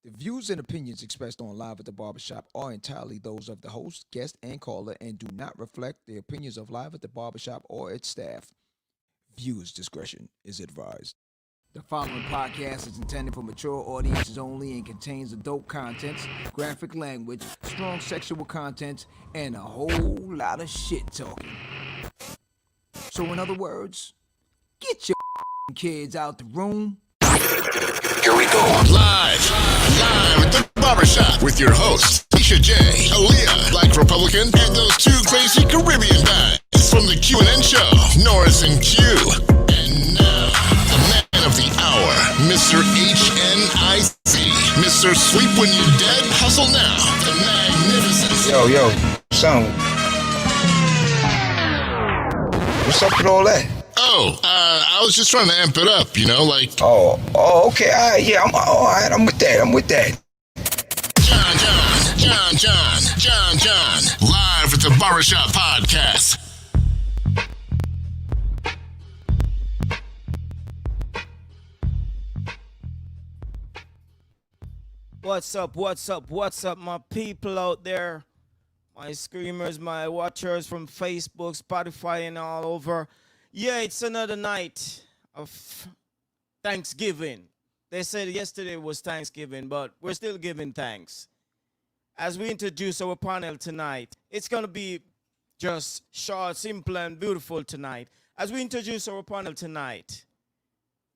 The views and opinions expressed on Live at the Barbershop are entirely those of the host, guest, and caller and do not reflect the opinions of Live at the Barbershop or its staff. Viewers' discretion is advised. The following podcast is intended for mature audiences only and contains adult contents, graphic language, strong sexual content, and a whole lot of shit talking. So, in other words, get your kids out the room. Here we go. Live at the barbershop with your hosts, Tisha J, Aaliyah, Black Republican, and those two crazy Caribbean guys from the Q&N show, Norris and Q. And now, the man of the hour, Mr. HNIC, Mr. Sleep When You're Dead, Hustle Now, the magnificent. Yo, son. What's up with all that? I was just trying to amp it up, you know, like. Oh, okay, all right, yeah, all right, I'm with that. John, live at the Barbershop Podcast. What's up, my people out there? My screamers, my watchers from Facebook, Spotify, and all over. Yeah, it's another night of Thanksgiving. They said yesterday was Thanksgiving, but we're still giving thanks. As we introduce our panel tonight, it's going to be just short, simple, and beautiful tonight. As we introduce our panel tonight,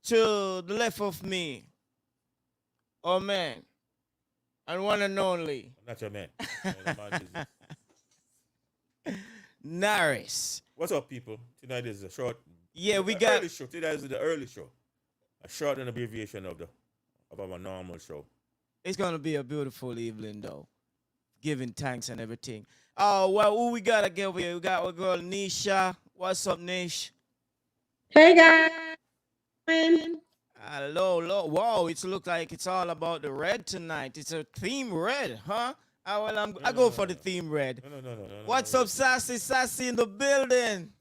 to the left of me, oh man, and one and only. Not your man. Naris. What's up, people? Tonight is a short. Yeah, we the got early show. Tonight is the early show. A short and abbreviation of our normal show. It's gonna be a beautiful evening though. Giving thanks and everything. Oh well, who we got again over here? We got our girl Nisha. What's up, Nish? Hey guys. Hello. Wow, it looks like it's all about the red tonight. It's a theme red, huh? I go for the theme red. No. What's up, Sassy? Sassy in the building.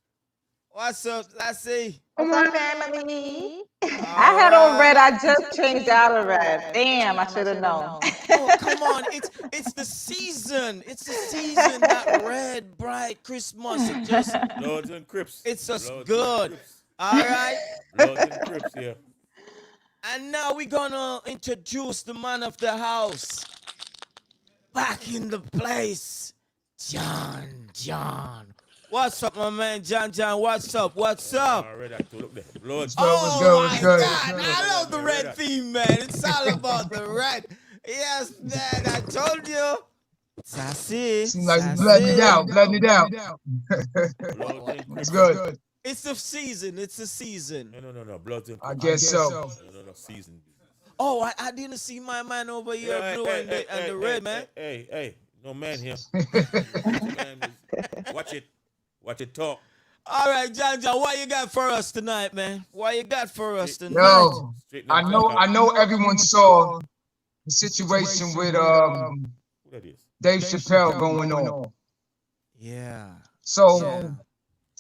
What's up, Sassy? Come on, family. I had on red. I just changed out of red. Damn, I should have known. Oh, come on. It's the season. It's the season. That red, bright Christmas. It just, Lords and Crips. it's just Lords good. and Crips. All right. Lords and Crips, yeah. And now we're gonna introduce the man of the house. Back in the place. John. What's up, my man? John, what's up? Red actor, look there. Lords. Oh, my God. I love the red theme, man. It's all about the red. Yes, man. I told you. Sassy. Seems like you're blooding it out. Lords and It's Crips. good. It's the season. No. Bloods and Crips. I guess so. No. Season. Oh, I didn't see my man over here, blue and the red, man. Hey. No man here. Watch it talk. All right, John, what you got for us tonight, man? What you got for us tonight? Yo, I know everyone saw the situation with Who that is? Dave Chappelle going on. Yeah. So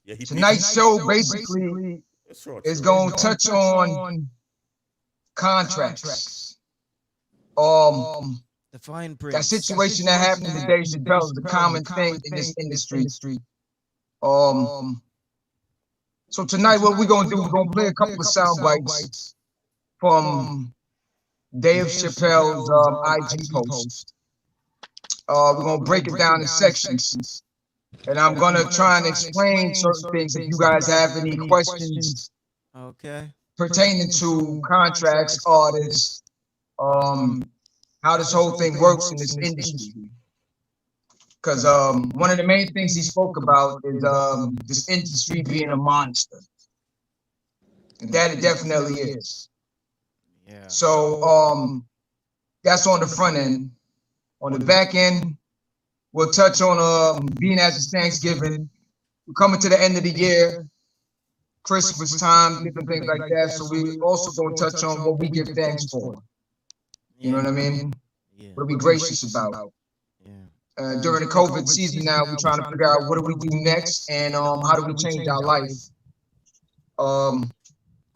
Yeah, he tonight's show basically It's short. is going to touch on contracts. The fine print. That situation that happened to Dave Chappelle is a common thing in this industry. So tonight what we're gonna do, we're gonna play a couple of sound bites from Dave Chappelle's IG post. We're gonna break it down in sections. And I'm gonna try and explain certain things if you guys have any questions Okay. pertaining to contracts, artists, how this whole thing works in this industry. Because one of the main things he spoke about is this industry being a monster. And that it definitely is. Yeah. So that's on the front end. On the back end, we'll touch on being as it's Thanksgiving. We're coming to the end of the year, Christmas time, different things like that. So we also going to touch on what we give thanks for. You know what I mean? Yeah. What are we gracious about? Yeah. During the COVID season now, we're trying to figure out what do we do next and how do we change our life.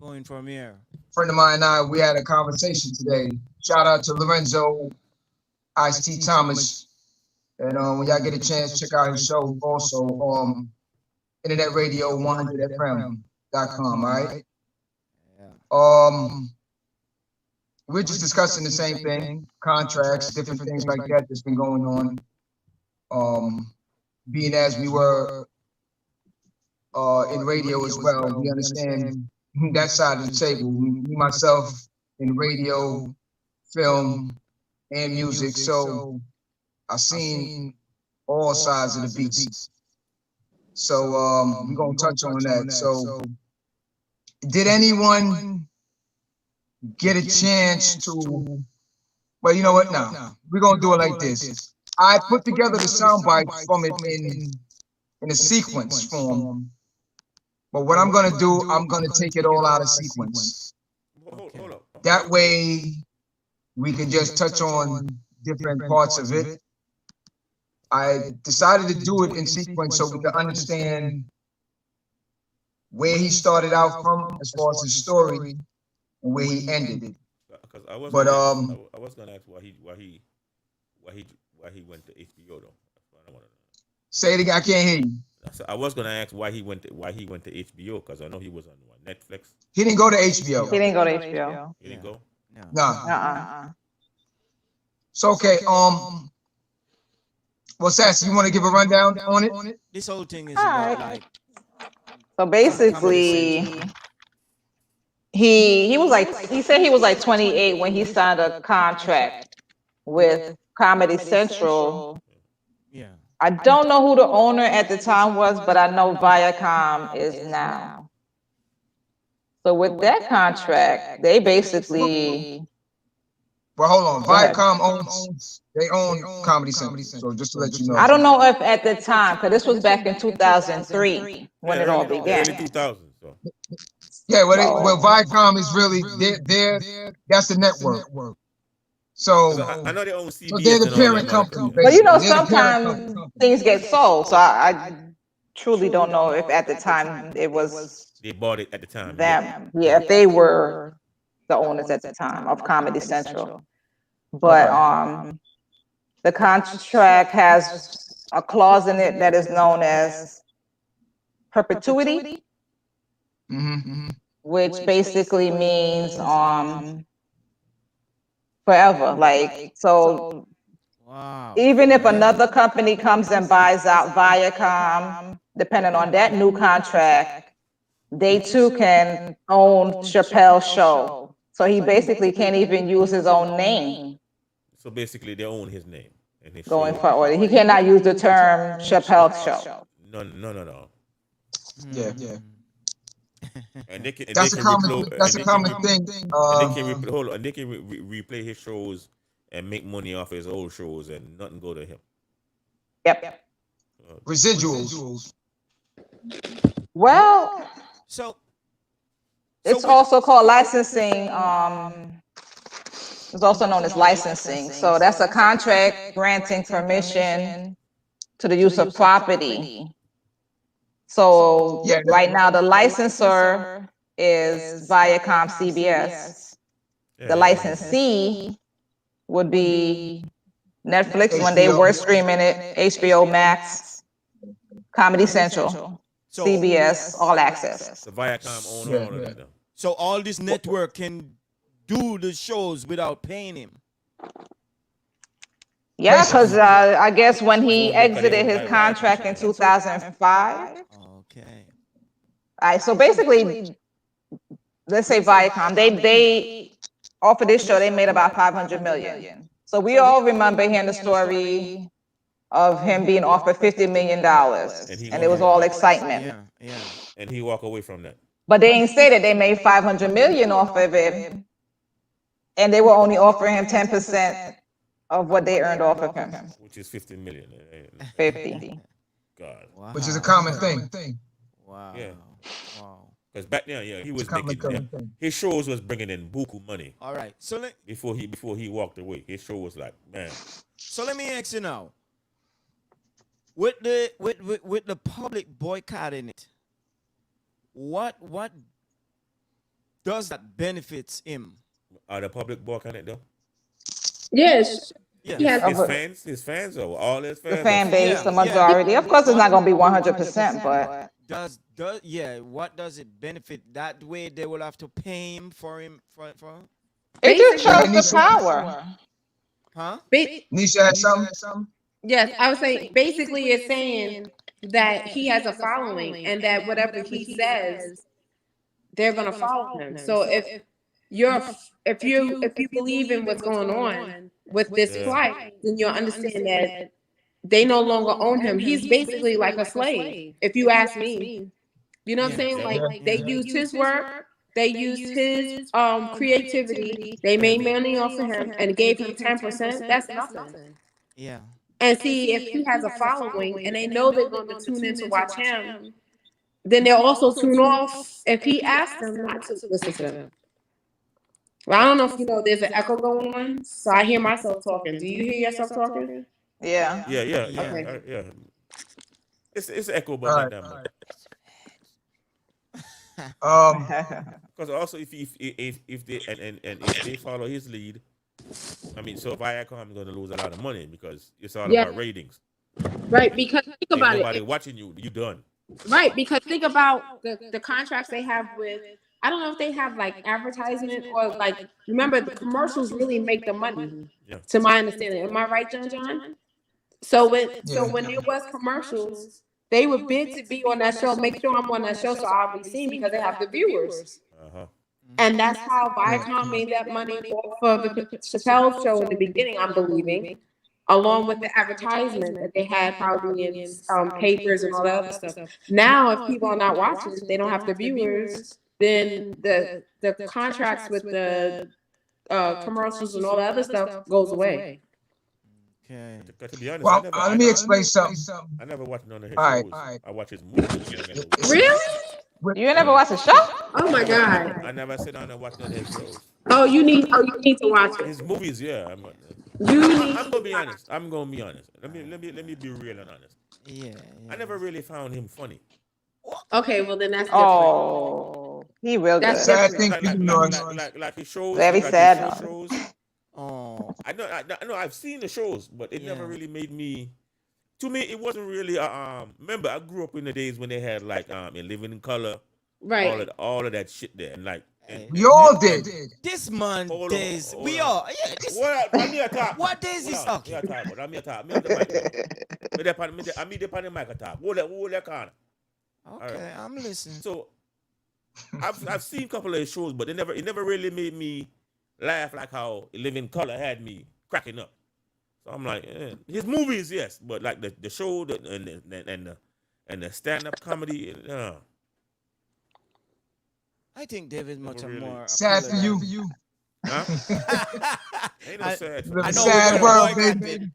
Going from here. Friend of mine and I, we had a conversation today. Shout out to Lorenzo Ice T Thomas. And when y'all get a chance, check out his show also. Internet Radio 100FM.com, all right? We're just discussing the same thing, contracts, different things like that that's been going on. Being as we were in radio as well, we understand that side of the table. Me myself in radio, film, and music, so I've seen all sides of the beats. So we're gonna touch on that. So did anyone get a chance to, well, you know what, now we're gonna do it like this. I put together the sound bites from it in a sequence form, but what I'm gonna do, I'm gonna take it all out of sequence. Hold up. That way we can just touch on different parts of it. I decided to do it in sequence so we can understand where he started out from as far as his story and where he ended. Because I was gonna ask why he went to HBO though. That's what I want to know. Say it again. I can't hear you. I was gonna ask why he went to HBO because I know he was on Netflix. He didn't go to HBO. He didn't go to HBO. He didn't go. No. Nah. So okay. Well, Sassy, you want to give a rundown on it? This whole thing is All about right. like So basically, he was like, he said he was like 28 when he signed a contract with Comedy Central. yeah. I don't know who the owner at the time was, but I know Viacom is now. So with that contract, they basically, Well, hold on. Go ahead. Viacom they own Comedy Central. So just to let you know. I don't know if at the time, because this was back in 2003 when it all Early began. 2000s. So. Yeah, well, Viacom is really that's the network. So I know they own CBS. so they're the and all parent that, company. But you know, They're the parent sometimes company. things get sold. So I truly don't know if at the time it was They bought it at the time. them. Yeah, if they were the owners at the time of Comedy Central. But the contract has a clause in it that is known as perpetuity, which basically means forever. Like, so Wow. even if another company comes and buys out Viacom, depending on that new contract, they too can own Chappelle's show. So he basically can't even use his own name So basically, they own his name and his going show. forward. He cannot use the term Chappelle's show. No. Yeah. And they can. And That's they a can common. replo- That's and a they can common re- thing. And they can hold on. And they can replay his shows and make money off his old shows, and nothing go to him. Yep. Residuals. Well, So it's also called licensing. It's also known as licensing. So that's a contract granting permission to the use of property. So Yeah. right now the licensor is Viacom CBS. The licensee would be Netflix when they were streaming it, HBO Max, Comedy Central, CBS, All Access. So Viacom own all of that. Though. so all this network can do the shows without paying him. Yeah, because I guess when he exited his contract in 2005. Okay. All right, so basically, let's say Viacom, they off of this show, they made about 500 million. So we all remember hearing the story of him being offered $50 million. And it was all excitement. Yeah. And he walk away from that. But they ain't say that they made 500 million off of it. And they were only offering him 10% of what they earned off of him. Which is 50 million. 50. God. Wow. Which is a common thing. Wow. Yeah. Wow. Because back then, he was Common making thing. his shows was bringing in buku money All right. So before he walked away. His show was like, man, let me ask you now. With the public boycotting it, what does that benefits him? Are the public balking it though? Yes. Yes. He has His fans, or all his The fans? fan base, Yeah, the yeah. majority. Of course, it's What not going to be 100%, but does yeah? What does it benefit? That way they will have to pay him for it just Basically- shows the power. huh? Nisha has something? Yes, I would say basically it's saying that he has a following and that whatever he says, they're gonna follow him. So if you believe in what's going on with this Yeah. plight, then you'll understand that they no longer own him. He's basically like a slave, if you ask me. You know what I'm saying? Yeah. Like they used his work, they used his creativity, they made money off of him and gave him 10%. That's nothing. Yeah. And see, if he has a following and they know they're going to tune in to watch him, then they'll also tune off if he asks them not to listen to them. Well, I don't know if you know, there's an echo going on, so I hear myself talking. Do you hear yourself talking? Yeah. Yeah. Okay. Yeah. It's an echo, but All not right. that much. Um, Because also, if they and if they follow his lead, I mean, so Viacom is going to lose a lot of money because it's all Yeah. about ratings. Right, because think If about nobody it. watching you, you done. Right, because think about the contracts they have with, I don't know if they have like advertisement or like, remember the commercials really make the money, Yeah. to my understanding. Am I right, John? So when Yeah. there was commercials, they would bid to be on that show, make sure I'm on that show so I'll be seen because they have the viewers. Uh-huh. And that's how Viacom made that money off of the Chappelle show in the beginning, I'm believing, along with the advertisement that they had probably in papers and all that other stuff. Now, if people are not watching, they don't have the viewers, then the contracts with the commercials and all that other stuff goes away. Okay. To be honest, well, let me explain something. I never watched none of his All right. shows. I watch his movies. Really? You never watched the show? Oh my God. I never sit down and watch none of his shows. Oh, you need to watch it. His movies, yeah. I'm gonna be honest. I'm gonna be honest. Let me be real and honest. Yeah. I never really found him funny. Okay, well then that's different. Oh, he real good. That's Sad different. thing for you, Norris. Like his shows. Very like sad, his Norris. shows. Oh. I know. I've seen the shows, but it never Yeah. really made me. To me, it wasn't really. Remember, I grew up in the days when they had like in Living in Color, Right. all of that shit there, and like. We all did. This man Hold on, days. hold We on. all. Yeah. This, What me a talk? what days is Hold on, talking? me a talk, but I'm a talk. Me on the mic. Me dey pan the mic a talk. Hold that corner. Okay, I'm listening. So I've seen a couple of his shows, but it never really made me laugh like how Living Color had me cracking up. So I'm like, his movies, yes, but like the show and the stand up comedy, I think David much Really? more Sad for appealing. you. huh? Ain't no sad. Live I a know sad we're world, gonna baby.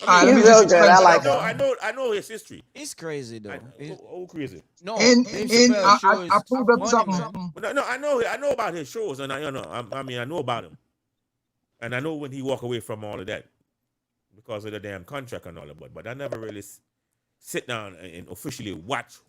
I All right, mean, let me He's just real good. explain I like something. I know his history. It's crazy though. Oh, crazy. No, In Dave in Chappelle show I is pulled up funny, man. something. But no, I know about his shows, and I know about him, and I know when he walk away from all of that because of the damn contract and all of that. But I never really sit down and officially watch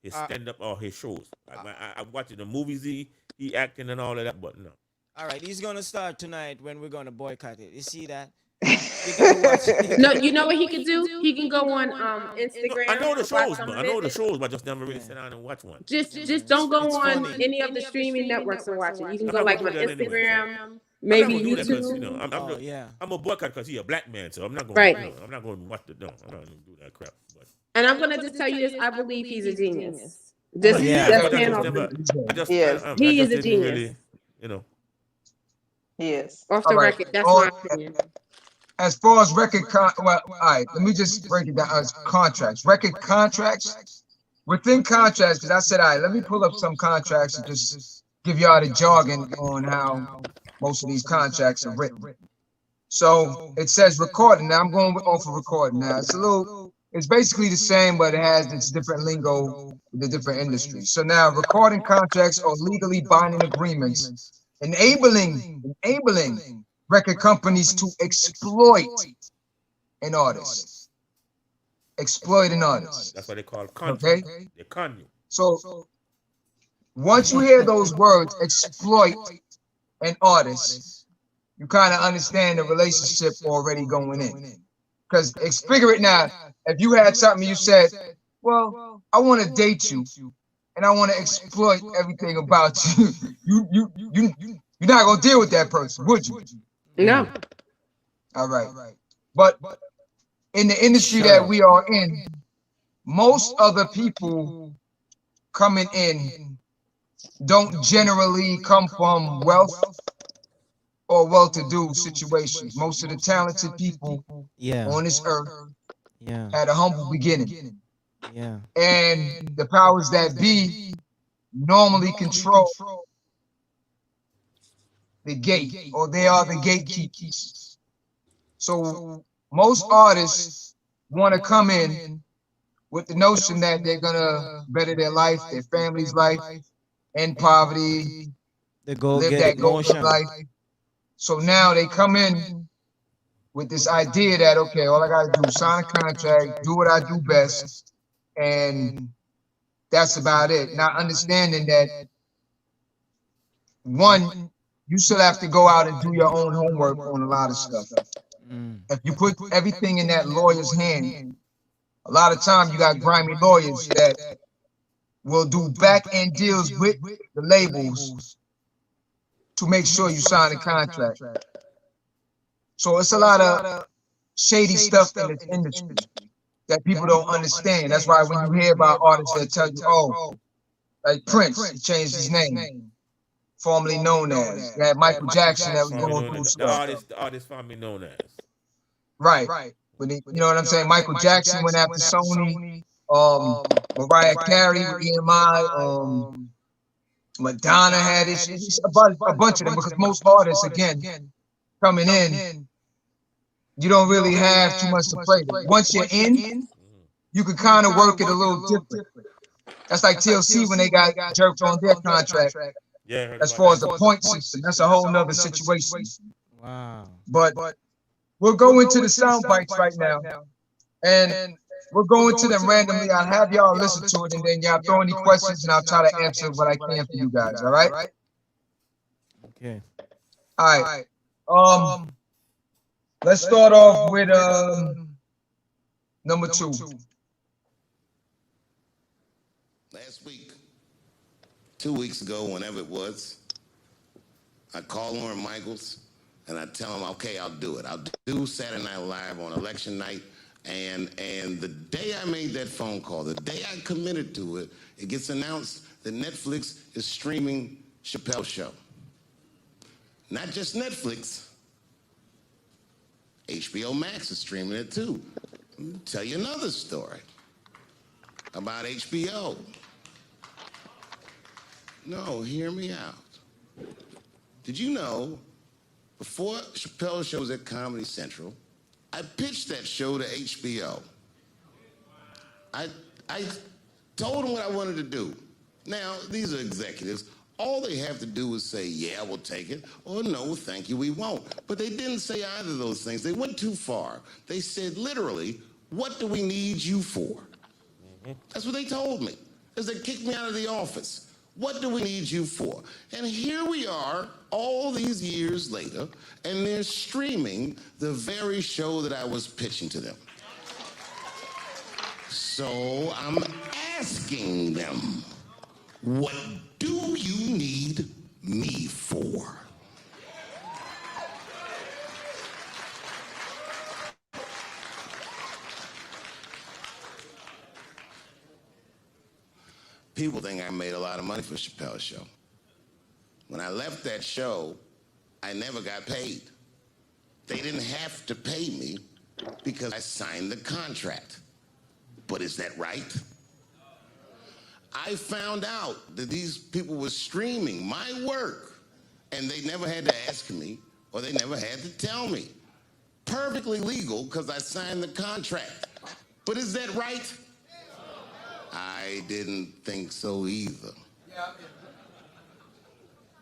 his stand up or his shows. I watch the movies he acting and all of that, but no. All right, he's gonna start tonight when we're gonna boycott it. You see that? You gotta watch it. No, you know what he can do? He can go on Instagram. I know the and watch shows, some but of I know it. the shows, but I just never really sit down and watch one. Just don't go It's on funny. any of the streaming networks and watch it. You can I'm go not like gonna on do that anyway, Instagram, maybe I'm not gonna do that 'cause, YouTube. I'm Oh yeah. I'm a boycott because he's a black man, so I'm not going. Right. I'm not going to watch the. No, I'm not going to do that crap. But And I'm gonna just tell you this: I believe he's a genius. Just, Yeah. just but I stand just off, never. I just. Yes. I He just is a didn't genius. Really, you know. He is. off the All right. record. That's All- my opinion. As far as well, all right, let me just break it down as contracts. Record contracts. Within contracts, because I said, all right, let me pull up some contracts and just give y'all the jargon on how most of these contracts are written. So it says recording. Now I'm going off of recording. Now it's basically the same, but it has its different lingo with the different industries. So now recording contracts are legally binding agreements enabling record companies to exploit an artist. exploiting artists. That's what they call Okay? contract. They con you. So once you hear those words, exploit an artist, you kind of understand the relationship already going in. Because figure it now, if you had something you said, well, I want to date you and I want to exploit everything about you, you're not gonna deal with that person, would you? No. All right. But in the industry Shut that up. we are in, most other people coming in don't generally come from wealth or well-to-do situations. Most of the talented people Yeah. on this earth Yeah. had a humble beginning. Yeah. And the powers that be normally control the gate, or they are the gatekeepers. So most artists want to come in with the notion that they're gonna better their life, their family's life, end poverty, The go live get that it golden motion. life. So now they come in with this idea that, okay, all I gotta do is sign a contract, do what I do best, and that's about it. Not understanding that, one, you still have to go out and do your own homework on a lot of stuff. Mm. If you put everything in that lawyer's hand, a lot of time you got grimy lawyers that will do back end deals with the labels to make sure you sign a contract. So it's a lot of shady stuff in this industry that people don't understand. That's why when you hear about artists that tell you, oh, like Prince, he changed his name, formerly known as. You had Michael Jackson that was Formerly going known through as stuff. the artist formerly known as. Right. But you know what I'm saying? Michael Jackson went after Sony. Mariah Carey with EMI. Madonna had issues. A bunch of them, because most artists, again, coming in, you don't really have too much to play with. Once you're in, you can kind of work it a little different. That's like TLC when they got jerked on their contract. Yeah, I heard As about far as that. the point system, that's a whole nother situation. Wow. But we'll go into the sound bites right now, and we'll go into them randomly. I'll have y'all listen to it, and then y'all throw any questions, and I'll try to answer what I can for you guys. All right? Okay. All right. Let's start off with number 2. Last week, 2 weeks ago, whenever it was, I call Lauren Michaels and I tell him, okay, I'll do it. I'll do Saturday Night Live on election night. And the day I made that phone call, the day I committed to it, it gets announced that Netflix is streaming Chappelle Show. Not just Netflix, HBO Max is streaming it too. Let me tell you another story about HBO. No, hear me out. Did you know, before Chappelle Show was at Comedy Central, I pitched that show to HBO. I told them what I wanted to do. Now, these are executives. All they have to do is say, yeah, we'll take it, or no, thank you, we won't. But they didn't say either of those things. They went too far. They said, literally, what do we need you for? That's what they told me, as they kicked me out of the office. What do we need you for? And here we are, all these years later, and they're streaming the very show that I was pitching to them. So I'm asking them, what do you need me for? People think I made a lot of money for Chappelle's Show. When I left that show, I never got paid. They didn't have to pay me because I signed the contract. But is that right? I found out that these people were streaming my work, and they never had to ask me, or they never had to tell me. Perfectly legal because I signed the contract. But is that right? I didn't think so either.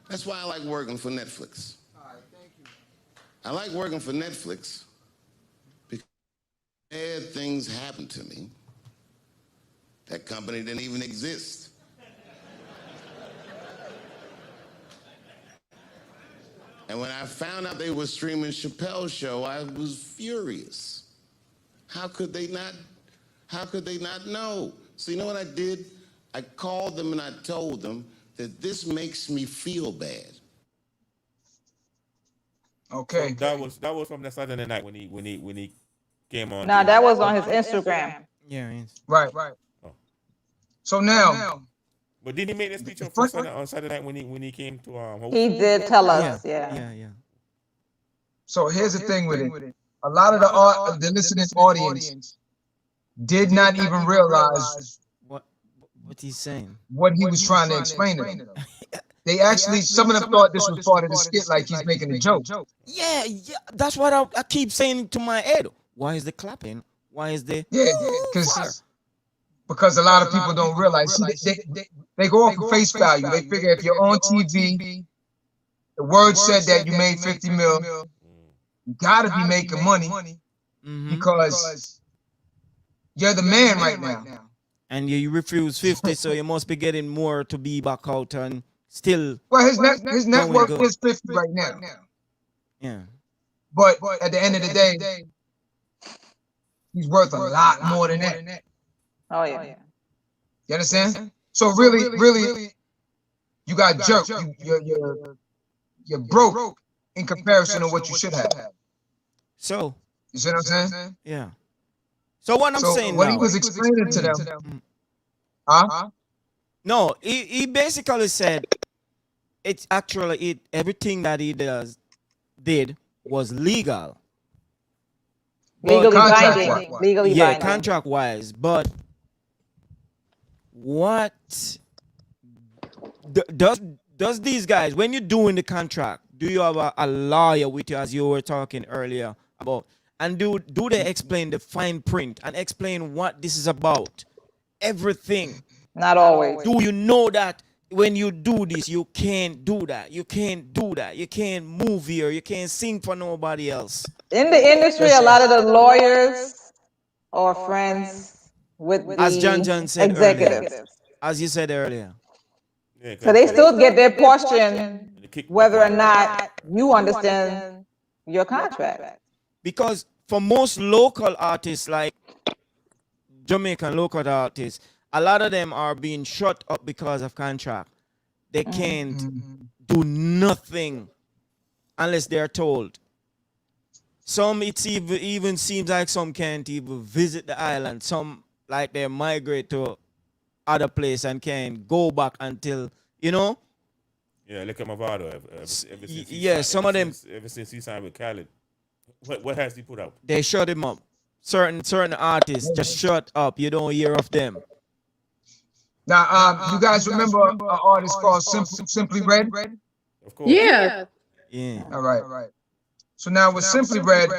That's why I like working for Netflix. I like working for Netflix bad things happened to me. That company didn't even exist. And when I found out they were streaming Chappelle's show, I was furious. How could they not know? So you know what I did? I called them and I told them that this makes me feel bad. Okay. So that was from the Saturday night when he came on. Now that was on his Instagram. Yeah. Right. Oh. So now, But didn't he make a speech on Saturday night when he came to host? He did tell us, yeah. so here's the thing with it. A lot of the listening audience did not even realize What he's saying. what he was trying to explain to them. They actually, some of them thought this was part of the skit, like he's making a joke. Yeah. That's what I keep saying to my head. Why is the clapping? Why is the Because a lot of people don't realize. See, they go off of face value. They figure if you're on TV, the word said that you made 50 mil, you gotta be making money because you're the man right now. And you refuse 50, so you must be getting more to be back out and still. Well, his net worth is 50 right now. Yeah. But at the end of the day, he's worth a lot more than that. Oh yeah. You understand? So really, you got jerked. You're broke in comparison to what you should have. So. You see what I'm saying? Yeah. So what I'm saying what now, he was explaining to them, huh? No, he basically said it's actually everything that he did was legal. Legally binding. Contract-wise. Legally Yeah, binding. contract wise, but what does these guys, when you're doing the contract, do you have a lawyer with you, as you were talking earlier about, and do they explain the fine print and explain what this is about? Everything. Not always. Do you know that when you do this, you can't do that? You can't do that. You can't move here. You can't sing for nobody else. In the industry, a lot of the lawyers are friends with the As John said executives. earlier. As you said earlier. Yeah, So they still get their portion kick whether or not you understand your contract. Because for most local artists, like Jamaican local artists, a lot of them are being shut up because of contract. They can't do nothing unless they're told. Some, it's even seems like some can't even visit the island. Some, like, they migrate to other place and can't go back until, you know? Yeah, look at Mavado. Ever since he signed with Khaled, what has he put out? They shut him up. Certain artists just shut up. You don't hear of them. Now, you guys remember an artist called Simply Red? Of course. Yeah. Yeah. All right. So now with Simply Red,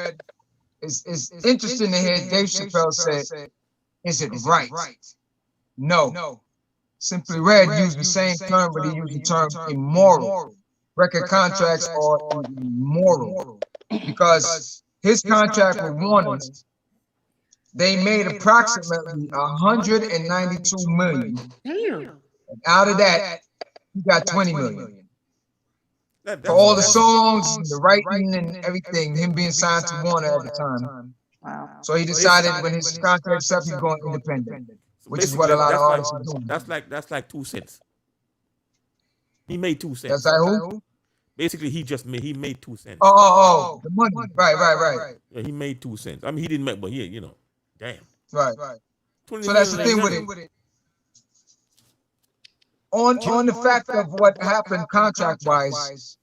it's interesting to hear Dave Chappelle say, is it right? No. Simply Red used the same term, but he used the term immoral. Record contracts are immoral because his contract with Warner, they made approximately 192 million. Damn. And out of that, he got 20 million. For all the songs, the writing, and everything, him being signed to Warner at the time. Wow. So he decided when his contract's up, he's going independent, which is what a lot of artists are doing. That's like 2 cents. He made 2 cents. That's like who? Basically, he made 2 cents. Oh, the money. Right. Yeah, he made 2 cents. I mean, he didn't make, but damn. Right. So that's the thing with it. On the fact of what happened contract-wise,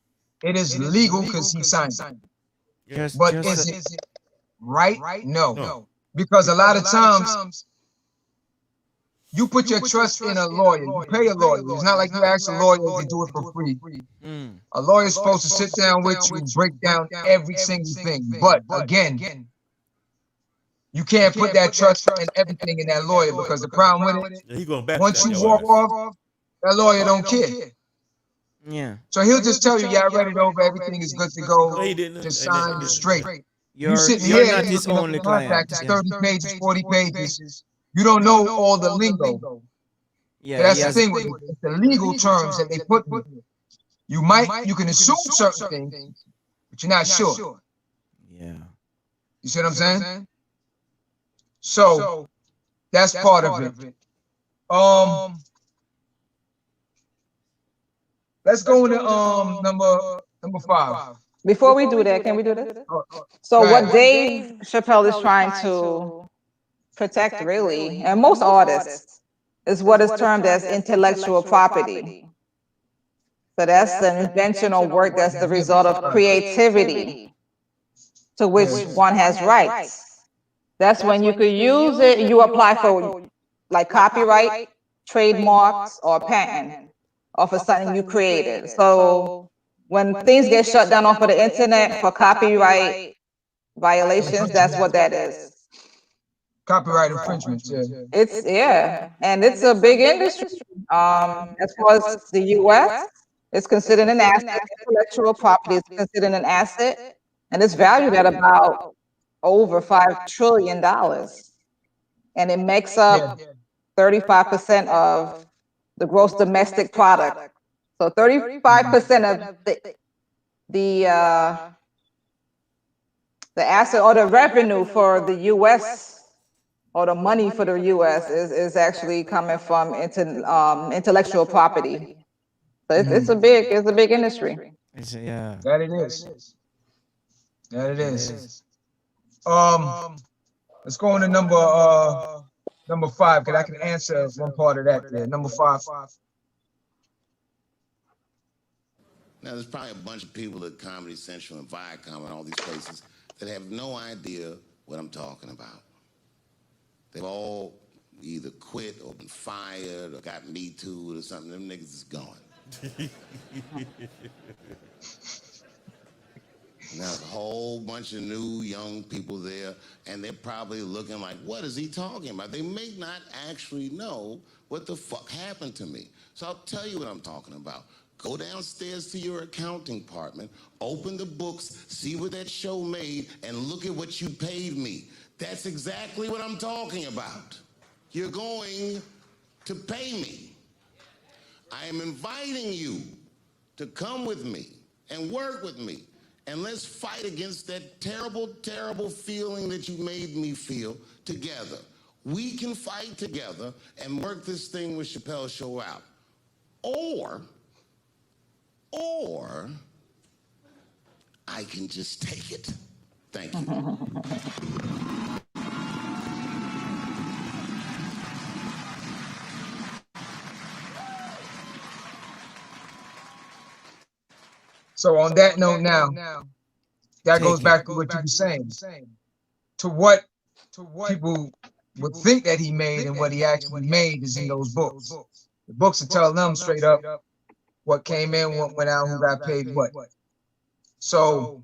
it is legal because he signed it. But is it right? No. Because a lot of times, you put your trust in a lawyer. You pay a lawyer. It's not like you ask a lawyer to do it for free. A lawyer's supposed to sit down with you and break down every single thing. But again, you can't put that trust and everything in that lawyer because the problem with it, once you walk off, that lawyer don't care. Yeah. So he'll just tell you, yeah, I read it over, everything is good to go. Just sign straight. You sitting you're here not and his looking up only the contract, client. it's Yeah. 30 pages, 40 pages. You don't know all the lingo. So Yeah, that's he the has. thing with it. It's the legal terms that they put in it. You can assume certain things, but you're not sure. Yeah. You see what I'm saying? So that's part of it. Let's go into number 5. Before we do that, can we do this? Oh, So go what ahead. Dave Chappelle is trying to protect, really, and most artists, is what is termed as intellectual property. So that's the invention or work that's the result of creativity to which one has rights. That's when you could use it, you apply for like copyright, trademarks, or patent off of something you created. So when things get shut down off of the internet for copyright violations, that's what that is. Copyright infringements, yeah. It's and it's a big industry. As far as the US, it's considered an asset. Intellectual property is considered an asset, and it's valued at about over $5 trillion. And it makes up 35% of the gross domestic product. So 35% of the asset or the revenue for the US or the money for the US is actually coming from intellectual property. So it's a big industry. Yeah. That it is. That it is. Let's go into number 5, because I can answer one part of that there. Number 5. Now, there's probably a bunch of people at Comedy Central and Viacom and all these places that have no idea what I'm talking about. They've all either quit or been fired or got Me Too or something. Them niggas is gone. And there's a whole bunch of new young people there, and they're probably looking like, what is he talking about? They may not actually know what the fuck happened to me. So I'll tell you what I'm talking about. Go downstairs to your accounting department, open the books, see what that show made, and look at what you paid me. That's exactly what I'm talking about. You're going to pay me. I am inviting you to come with me and work with me. And let's fight against that terrible, terrible feeling that you made me feel together. We can fight together and work this thing with Chappelle's show out. Or I can just take it. Thank you. So on that note now, that goes back to what you were saying. To what people would think that he made and what he actually made is in those books. The books will tell them straight up what came in, what went out, who got paid what. So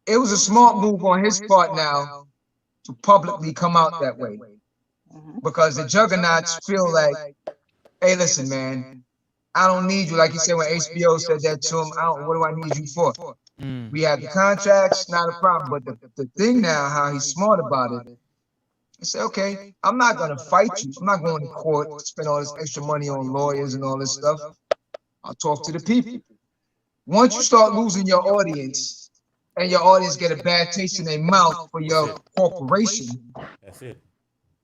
it was a smart move on his part now to publicly come out that way. Because the juggernauts feel like, hey, listen, man, I don't need you. Like he said when HBO said that to him, what do I need you for? We have the contracts, not a problem. But the thing now, how he's smart about it, he said, okay, I'm not going to fight you. I'm not going to court, spend all this extra money on lawyers and all this stuff. I'll talk to the people. Once you start losing your audience and your audience get a bad taste in their mouth for your corporation, That's it.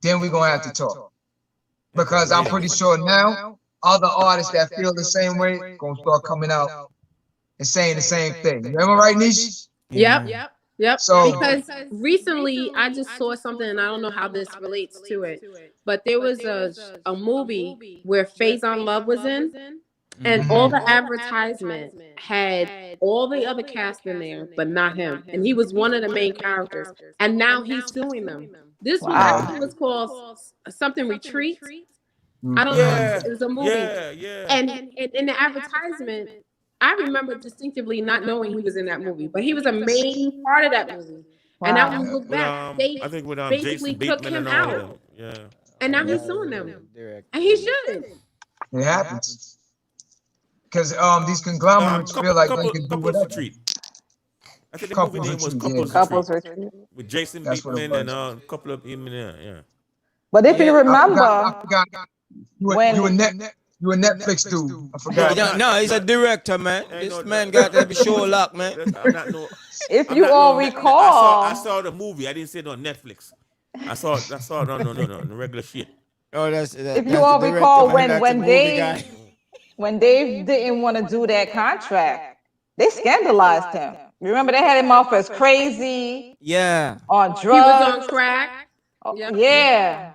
then we're going to have to talk. Because I'm pretty sure now, other artists that feel the same way going to start coming out and saying the same thing. You am I right, Nish? Yep. So because recently I just saw something, and I don't know how this relates to it, but there was a movie where Faison Love was in, and all the advertisement had all the other cast in there, but not him, and he was one of the main characters, and now he's suing them. This was called something Retreat. I don't know. It was a movie, and in the advertisement, I remember distinctively not knowing he was in that movie, but he was a main part of that movie. And now when you look back, they I think with basically Jason took Bateman him and all of out. them. Yeah. And now he's suing them. And he shouldn't. it happens. Because these conglomerates feel like they can do whatever. I think the movie Couples name was Retreat. Couples Yeah, Retreat Couples retreat. with Jason that's what it Bateman and was. a couple of him in there. Yeah. But if you Yeah. I remember forgot. You a when Netflix dude. I No, forgot. I'm not. No, I'm he's a not. director, man. I This know man that. got every show locked, man. I'm not no. if I'm you not all no. I recall, saw the movie. I didn't say no Netflix. I saw it on no regular shit. Oh, if you that's the all director, recall man. That's the movie guy. when Dave didn't want to do that contract, they scandalized him. Remember, they had him off as crazy, Yeah. on He was on drugs. crack. Yep. Yeah.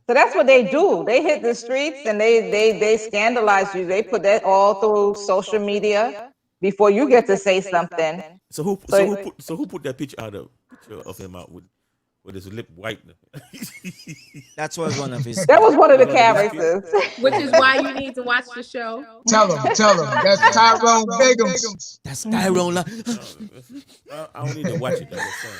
So that's what they do. They hit the streets and they scandalize you. They put that all through social media before you get to say something. So who put that picture of him out with his lip white? That was one of his That skits. was one of the One of his kids. characters. Which is why you need to watch the show. Tell him. That's Tyrone Biggums. That's Tyrone. I don't need to watch it. I'm just saying.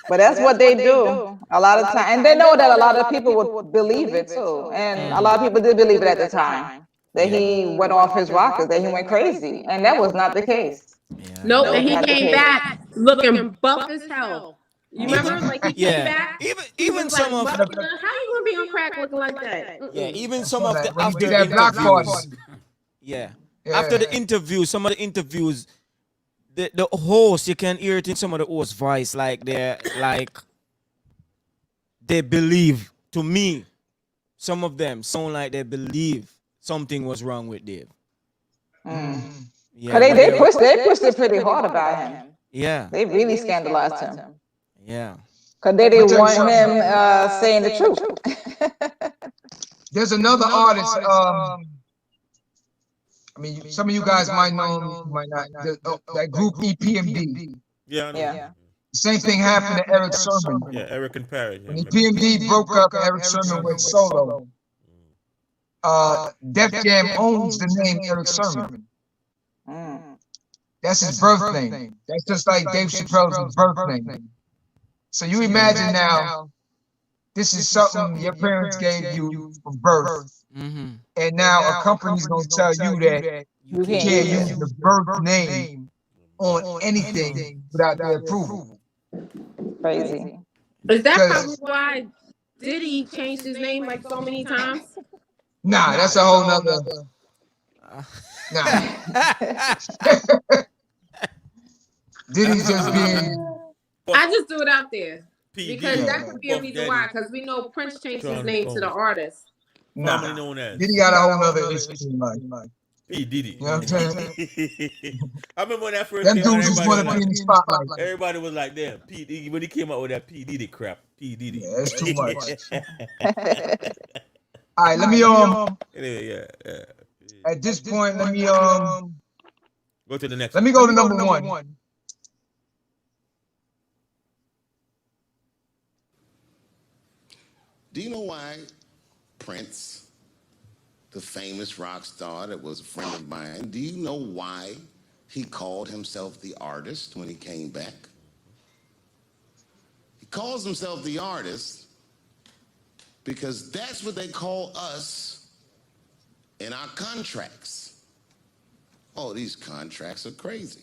But that's what they do a lot of time. And they know that a lot of people would believe it too. And a lot of people did believe it at the time that he went off his rockers, that he went crazy. And that was not the case. Nope, That and was he not the came case. back looking buff as hell. You remember? Like he came back. Even Was some like, of "Buff, how you gonna be on crack looking like that? yeah, Mm-mm." even some of the When he after did that block party. interviews. Yeah. Yeah. After the interview, some of the interviews, the host, you can hear it in some of the host voice, like they believe, to me, some of them sound like they believe something was wrong with Dave. Yeah, Cause they pushed it pretty hard about him. yeah, They really scandalized him. yeah. Cause they didn't tell you want him something. saying the truth. There's another artist. I mean, some of you guys might know him, might not. That group EPMD. Yeah, I know. Yeah. Same thing happened to Eric Sermon. Yeah, Eric and Parrot. Yeah, When remember. EPMD broke up, Eric Sermon went solo. Def Jam owns the name Eric Sermon. That's his birth name. That's just like Dave Chappelle's birth name. So you imagine now, this is something your parents gave you from birth. And now a company's gonna tell you that You you can't use the birth name on anything without their approval. Crazy. Is that 'Cause- probably why Diddy changed his name like so many times? Nah, that's a whole nother. Nah. Diddy's just being. I just threw it out there P. because Diddy, that could be a Puff reason Daddy, why. Because we know Prince changed his Sean name to the Combs. artist. Formerly Nah. known as Diddy got a whole nother issue in life. P. Diddy. You know what I'm saying? I remember when that first Them came out, dudes just want to be in the spotlight. everybody was like, damn, P. Diddy, when he came out with that P. Diddy crap, P. Diddy. Yeah, it's too much. All right, let me Anyway, yeah. at this point, let me Go to the next let me go to number one. Do you know why Prince, the famous rock star that was a friend of mine, do you know why he called himself the artist when he came back? He calls himself the artist because that's what they call us in our contracts. Oh, these contracts are crazy.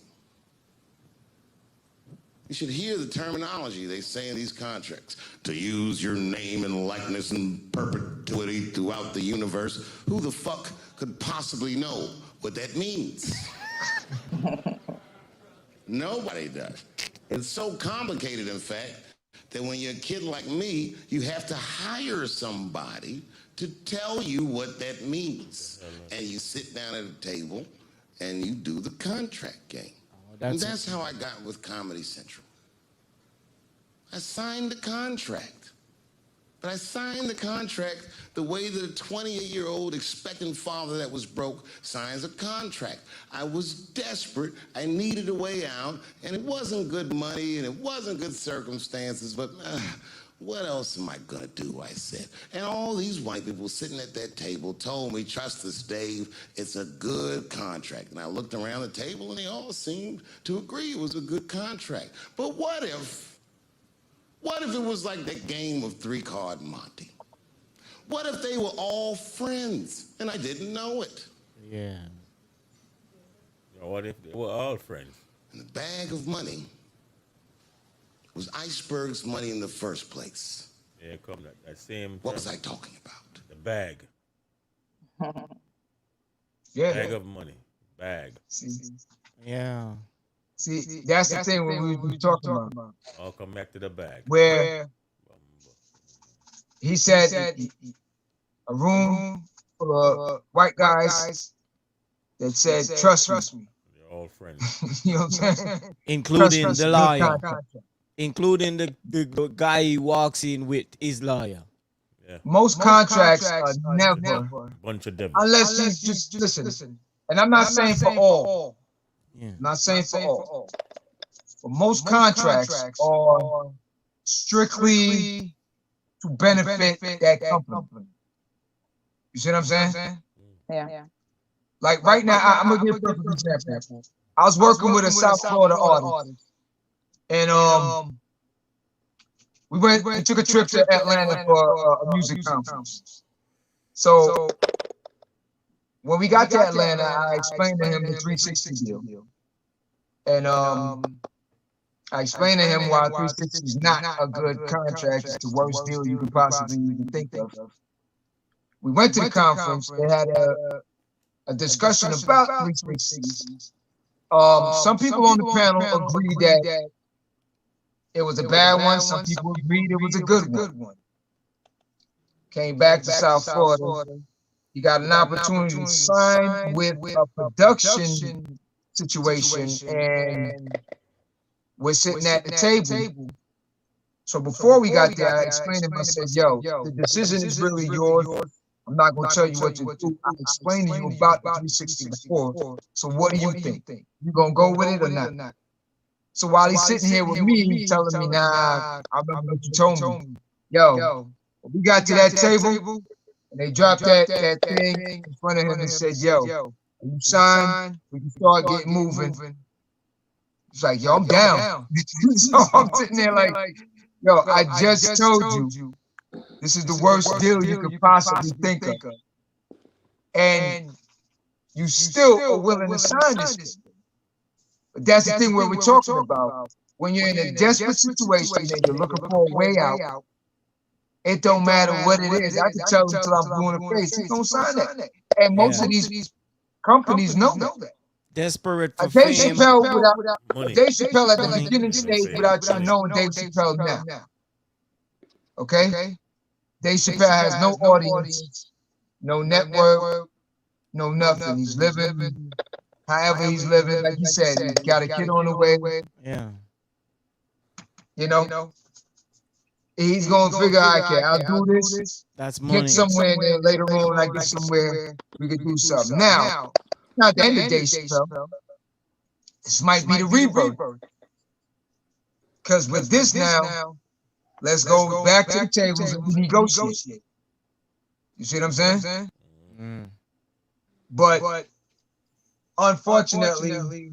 You should hear the terminology they say in these contracts. To use your name and likeness in perpetuity throughout the universe. Who the fuck could possibly know what that means? Nobody does. It's so complicated, in fact, that when you're a kid like me, you have to hire somebody to tell you what that means. And you sit down at a table and you do the contract game. And that's how I got with Comedy Central. I signed the contract. But I signed the contract the way that a 28-year-old expectant father that was broke signs a contract. I was desperate. I needed a way out. And it wasn't good money and it wasn't good circumstances. But what else am I going to do, I said. And all these white people sitting at that table told me, trust us, Dave, it's a good contract. And I looked around the table and they all seemed to agree it was a good contract. But what if it was like that game of three-card Monte? What if they were all friends and I didn't know it? Yeah. What if they were all friends? And the bag of money was Iceberg's money in the first place. Yeah, come that same. What was I talking about? The bag. Yeah. Bag of money. Bag. Yeah. See, that's the thing when we were talking about. I'll come back to the bag. Where he said a room full of white guys that said, trust me. They're all friends. You know what I'm saying? Including Trust the me, lawyer. good contract. Including the guy he walks in with his lawyer. Yeah. Most contracts are never, Bunch of devils. unless you just listen. And I'm not saying for all. Yeah. I'm not saying for all. But most contracts are strictly to benefit that company. You see what I'm saying? Yeah. Like right now, I'm gonna give a perfect example. I was working with a South Florida artist, and we took a trip to Atlanta for a music conference. So when we got to Atlanta, I explained to him the 360 deal, and I explained to him why 360 is not a good contract. It's the worst deal you could possibly even think of. We went to the conference. They had a discussion about 360s. Some people on the panel agreed that it was a bad one. Some people agreed it was a good one. Came back to South Florida. You got an opportunity to sign with a production situation, and we're sitting at the table. So before we got there, I explained to him, I said, yo, the decision is really yours. I'm not going to tell you what to do. I explained to you about the 360 before. So what do you think? You going to go with it or not? So while he's sitting here with me, he's telling me, nah, I remember what you told me. Yo, we got to that table, and they dropped that thing in front of him and said, yo, you sign, we can start getting moving. It's like, yo, I'm down. So I'm sitting there like, yo, I just told you, this is the worst deal you could possibly think of. And you still are willing to sign this thing. But that's the thing where we're talking about. When you're in a desperate situation and you're looking for a way out, it don't matter what it is. I can tell you till I'm blue in the face, he's gonna sign that. And most of these companies know that. Desperate for Dave fame. Chappelle Money. Dave Chappelle at the Money. beginning stage without you knowing Dave Chappelle now. Okay? Dave Chappelle has no audience, no network, no nothing. He's living however he's living. Like you said, he's got a kid on the way. Yeah. You know? He's gonna figure, okay, I'll do this. That's money. Get somewhere, and then later on, I get somewhere, we could do something. Now, not the end of Dave Chappelle. This might be the rebirth. Because with this now, let's go back to the tables and negotiate. You see what I'm saying? But unfortunately,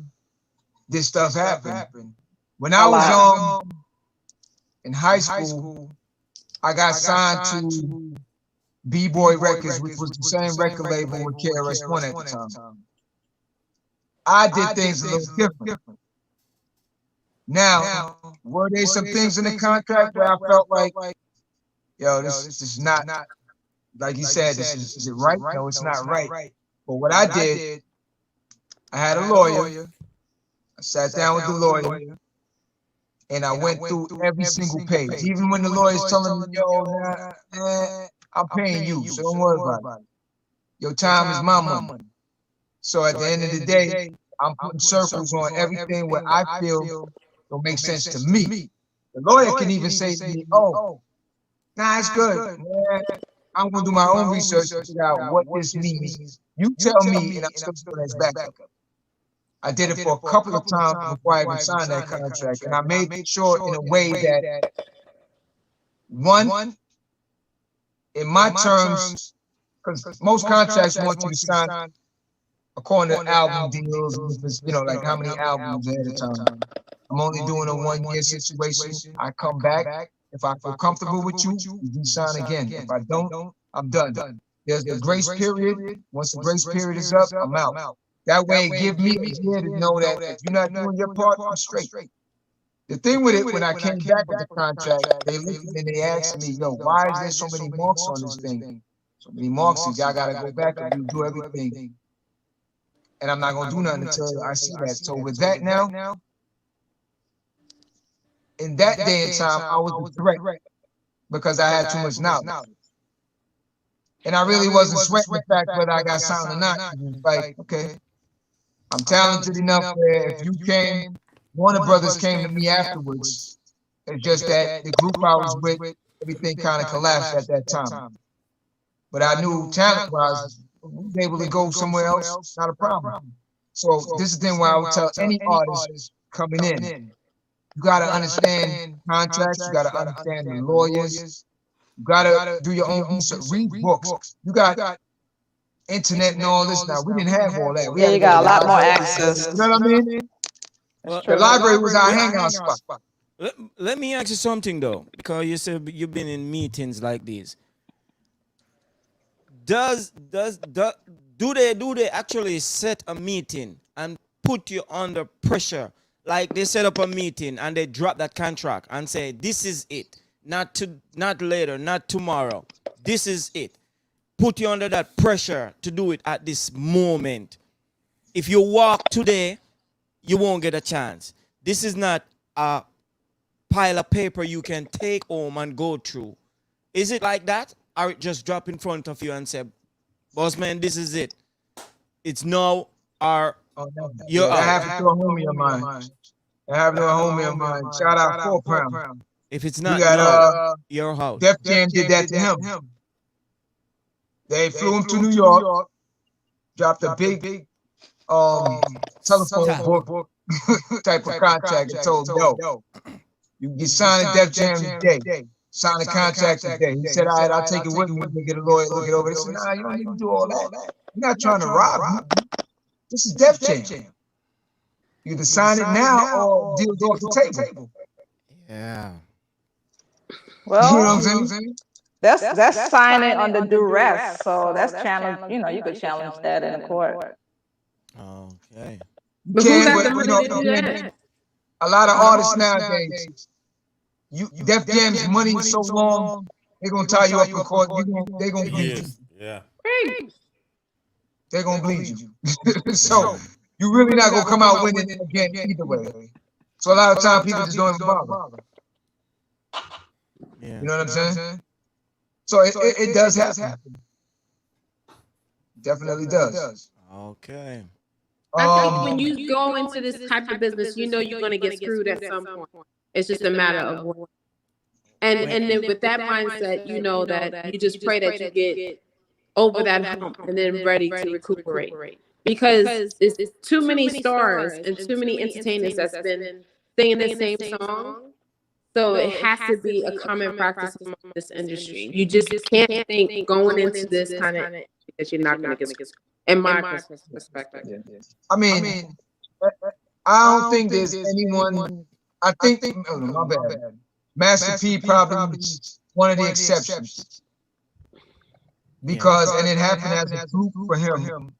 this stuff happened. When I was in high school, I got signed to B-Boy Records, which was the same record label with KRS-One at the time. I did things a little different. Now, were there some things in the contract where I felt like, yo, this is not, like you said, is it right? No, it's not right. But what I did, I had a lawyer. I sat down with the lawyer, and I went through every single page. Even when the lawyer's telling me, yo, I'm paying you, so don't worry about it. Your time is my money. So at the end of the day, I'm putting circles on everything where I feel will make sense to me. The lawyer can even say to me, oh, nah, it's good. I'm going to do my own research to figure out what this means. You tell me, and I'm still putting this back up. I did it for a couple of times before I even signed that contract, and I made sure in a way that, one, in my terms, because most contracts want you to sign according to album deals, like how many albums at a time. I'm only doing a 1-year situation. I come back. If I feel comfortable with you, you sign again. If I don't, I'm done. There's the grace period. Once the grace period is up, I'm out. That way, it gives me a year to know that if you're not doing your part, I'm straight. The thing with it, when I came back with the contract, they looked at me and they asked me, yo, why is there so many marks on this thing? So many marks, y'all gotta go back and redo everything. And I'm not gonna do nothing until I see that. So with that now, in that day and time, I was a threat because I had too much knowledge. And I really wasn't sweating the fact whether I got signed or not. It was like, okay, I'm talented enough where if you came, Warner Brothers came to me afterwards. It's just that the group I was with, everything kind of collapsed at that time. But I knew talent-wise, we was able to go somewhere else, not a problem. So this is the thing where I would tell any artist coming in, you got to understand contracts, you got to understand the lawyers, you got to do your own research, read books. You got internet and all this now. We didn't have all that. We Yeah, had you to go got to a the lot more library. access. You know what I mean? Well, The library was our hangout spot. let me ask you something though, because you said you've been in meetings like these. Do they actually set a meeting and put you under pressure? Like they set up a meeting and they drop that contract and say, this is it. Not later, not tomorrow. This is it. Put you under that pressure to do it at this moment. If you walk today, you won't get a chance. This is not a pile of paper you can take home and go through. Is it like that? Or it just drop in front of you and say, boss man, this is it. It's now or you're I out. have to throw a homie of mine. I have no homie of mine. Shout out 4 Pound. If it's We not got your house. Def Jam did that to him. They flew him to New York, dropped a big telephone book type of contract and told him, yo, you get signed to Def Jam today. Sign the contract today. He said, all right, I'll take it with me. We get a lawyer, look it over. They said, nah, you don't need to do all that. You're not trying to rob me. This is Def Jam. You either sign it now or deal's off the table. Yeah. Well, You know what I'm saying? that's signing under duress. So that's challenge. You know, you could challenge that in the court. Okay. But who got the money to do that? A lot of artists nowadays, Def Jam's money is so long, they're gonna tie you up in court. They're gonna bleed you. Yeah. They're gonna bleed you. So you really not gonna come out winning again either way. So a lot of times people just don't even bother. Yeah. You know what I'm saying? So it does happen. Definitely does. Okay. I think when you go into this type of business, you know you're going to get screwed at some point. It's just a matter of what. And then with that mindset, you know that you just pray that you get over that hump and then ready to recuperate. Because it's too many stars and too many entertainers that's been singing the same song. So it has to be a common practice among this industry. You just can't think going into this kind of that you're not going to get screwed. In my perspective. I mean, I don't think there's anyone. I think, oh, my bad. Master P probably was one of the exceptions because, and it happened as a group for him.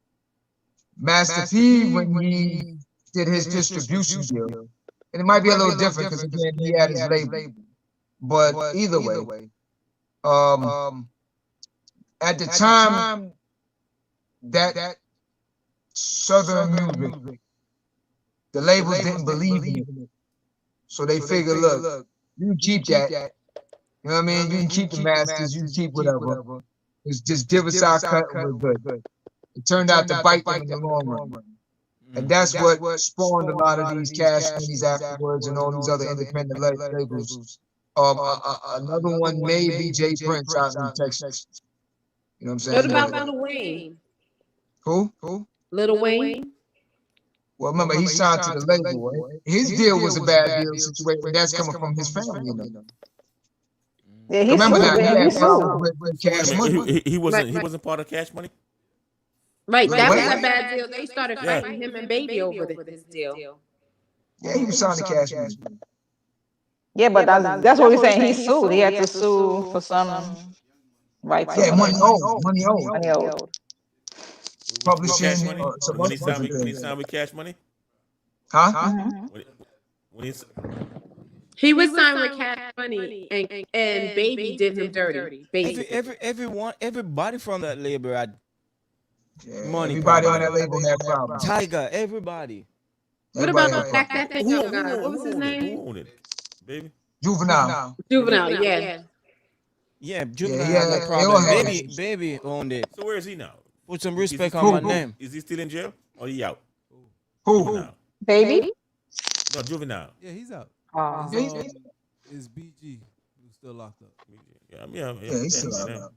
Master P, when he did his distribution deal, and it might be a little different because again he had his label, but either way, at the time that Southern music, the labels didn't believe in it. So they figured, look, you can keep that. You know what I mean? You can keep the masters, you can keep whatever. Just give us our cut and we're good. It turned out to bite them in the long run. And that's what spawned a lot of these Cash Moneys afterwards and all these other independent labels. Another one may be Jay Prince out in Texas. You know what I'm saying? What about Lil Wayne? Who? Lil Wayne? Well, remember, he signed to the label. Right? His deal was a bad deal situation, but that's coming from his family, you know. Yeah, he's Remember sued. that, He's sued. with Cash Money. He wasn't part of Cash Money. Right, that was Wayne? a bad deal. They started fighting him and Baby over his deal. Yeah, he was signed to Cash Money. Yeah, but that's what we're saying. He's sued. He had to sue for some rights. Yeah, money owed. Money owed. Publishing. Cash Money. When he signed with Cash Money. Huh? When he He was signed with Cash Money, and Baby did him dirty. Baby. Everybody from that label had Yeah, money everybody on problem. that label had problems. Tiger, everybody. What Everybody about had back problems. that Who, young guy? What was his who name? owned it? Baby. Juvenile. Juvenile. Yeah. Yeah, Juvenile he had had- that they problem. all had Baby, issues. baby owned it. So where is he now? Put some Is he respect still- on my name. Is he still in jail or he out? Who? Juvenile. Baby? No, juvenile. Yeah, he's out. Oh. Is BG who's still locked up? Yeah, Yeah, he's still yeah. out.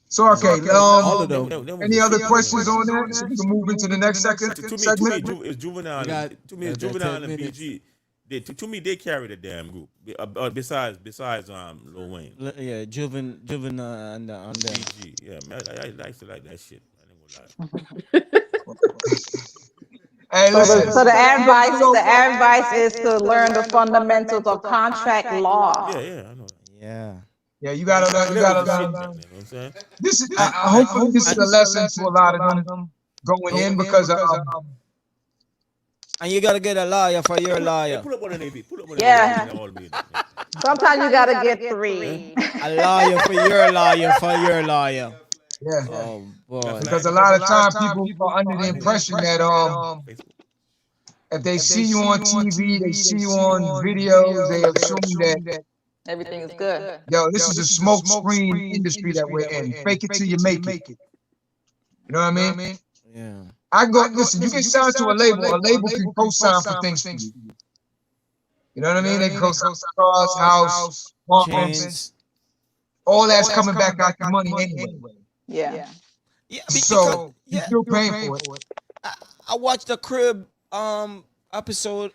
So okay, All of them. any other questions on that? So we can move into the next segment. It's juvenile. To me, it's juvenile and BG. To me, they carry the damn group. Besides, Lil Wayne. Yeah, Juvenile and them. BG. Yeah, man, I used to like that shit. I ain't gonna lie. Hey, listen. So the advice is to learn the fundamentals of contract law. Yeah, I know. Yeah. Yeah, you gotta learn. You gotta Shit, learn. man, you know what I'm saying? This is hopefully this is a lesson to a lot of them going in because And you gotta get a lawyer for your lawyer. Pull up on the Navy. Pull up on Yeah. the Navy. Sometimes you gotta get 3. A lawyer for your lawyer for your lawyer. yeah, Oh boy. because a lot of time people are under the impression that if they see you on TV, they see you on videos, they assume that Everything is good. yo, this is a smoke screen industry that we're in. Fake it till you make it. You know what I mean? Yeah. I go listen. You get signed to a label. A label can co-sign for things for you. You know what I mean? They co-sign for cars, house, apartments. Chains. All that's coming back out your money anyway. Yeah. Yeah. So yeah. you're still paying for it. I watched the Crib episode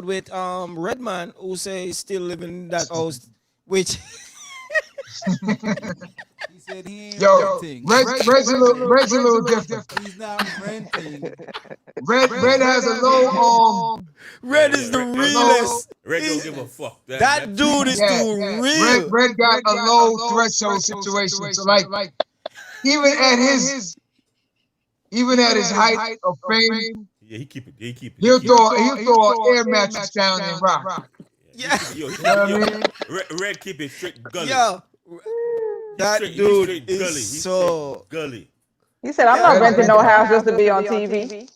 with Redman who say he's still living in that house, which He said he ain't Yo, renting. Red's a little different. He's not renting. Red has a low Red is the realest. Red don't give a fuck. That dude is too real. Red got a low threshold situation. So like even at his height of fame, Yeah, he keep it. he'll throw an air mattress down and rock. Yeah. Yo, You know what I mean? Red keep it strict gully. Yo, that He's dude straight is gully. He's so. straight gully. He said, I'm not renting no house just to be on TV.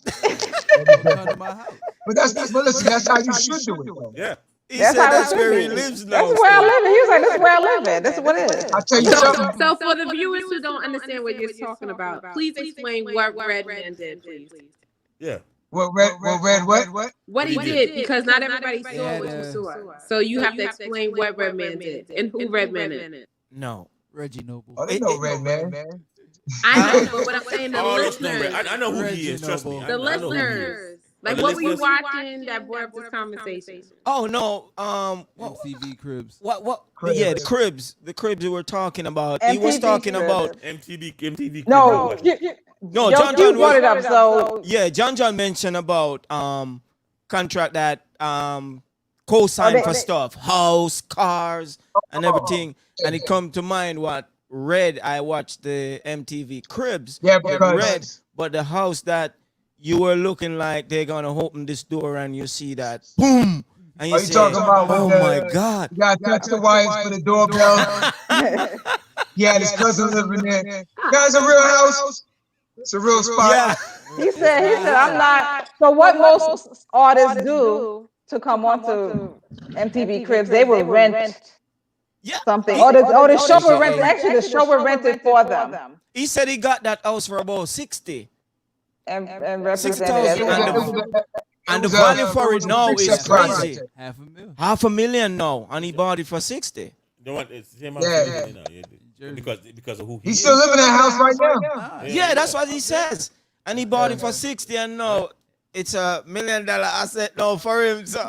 Come to my house. But listen, that's how you should do it. Though. Yeah. He That's said how it that's should where be. he lives now. That's where I live at. He was like, this is where I live at. This is what it is. I'll tell you something. So for the viewers who don't understand what you're talking about, please explain what Redman did, please. Yeah. What? What he did, because not everybody saw what you saw. So you have to explain what Redman did and who Redman is. No. Reggie Noble. Oh, they know Red Man. I know, but what I'm saying, the All us know listeners, Red. I know who he is. Trust me. The I the know who he is. listeners, like The what were you listeners- watching that brought up this conversation? Oh no. MTV Cribs. What? Cribs. Yeah, the Cribs we were talking about. He was MTV talking Cribs. about. MTV. No, No, Yo, John you John brought was. it up, so Yeah, John mentioned about contract that co-sign they- for stuff, house, cars, and everything, and it come to mind what Red. I watched the MTV Cribs. Yeah, with because Red, but the house that you were looking like they're gonna open this door and you see that boom, and you Are you say, talking about with "Oh the- my God!" you gotta touch the wires for the doorbell. He had his cousin living there. Yeah, it's a real house. It's a real spot. Yeah, he said, I'm not. So what most artists do to come onto MTV Cribs, they will rent yeah. something. Or the show will rent, actually the show will rent it for them. He said he got that house for about 60. And represent 6,000 it. and the was a- value for it it was a now big is set project. crazy. $500,000. $500,000 now, and he bought it for 60. The one, it's him Yeah. because of who he He's is. still living in that house right now. Yeah, that's what he says. And he bought it for 60, and now it's $1 million asset now for him. So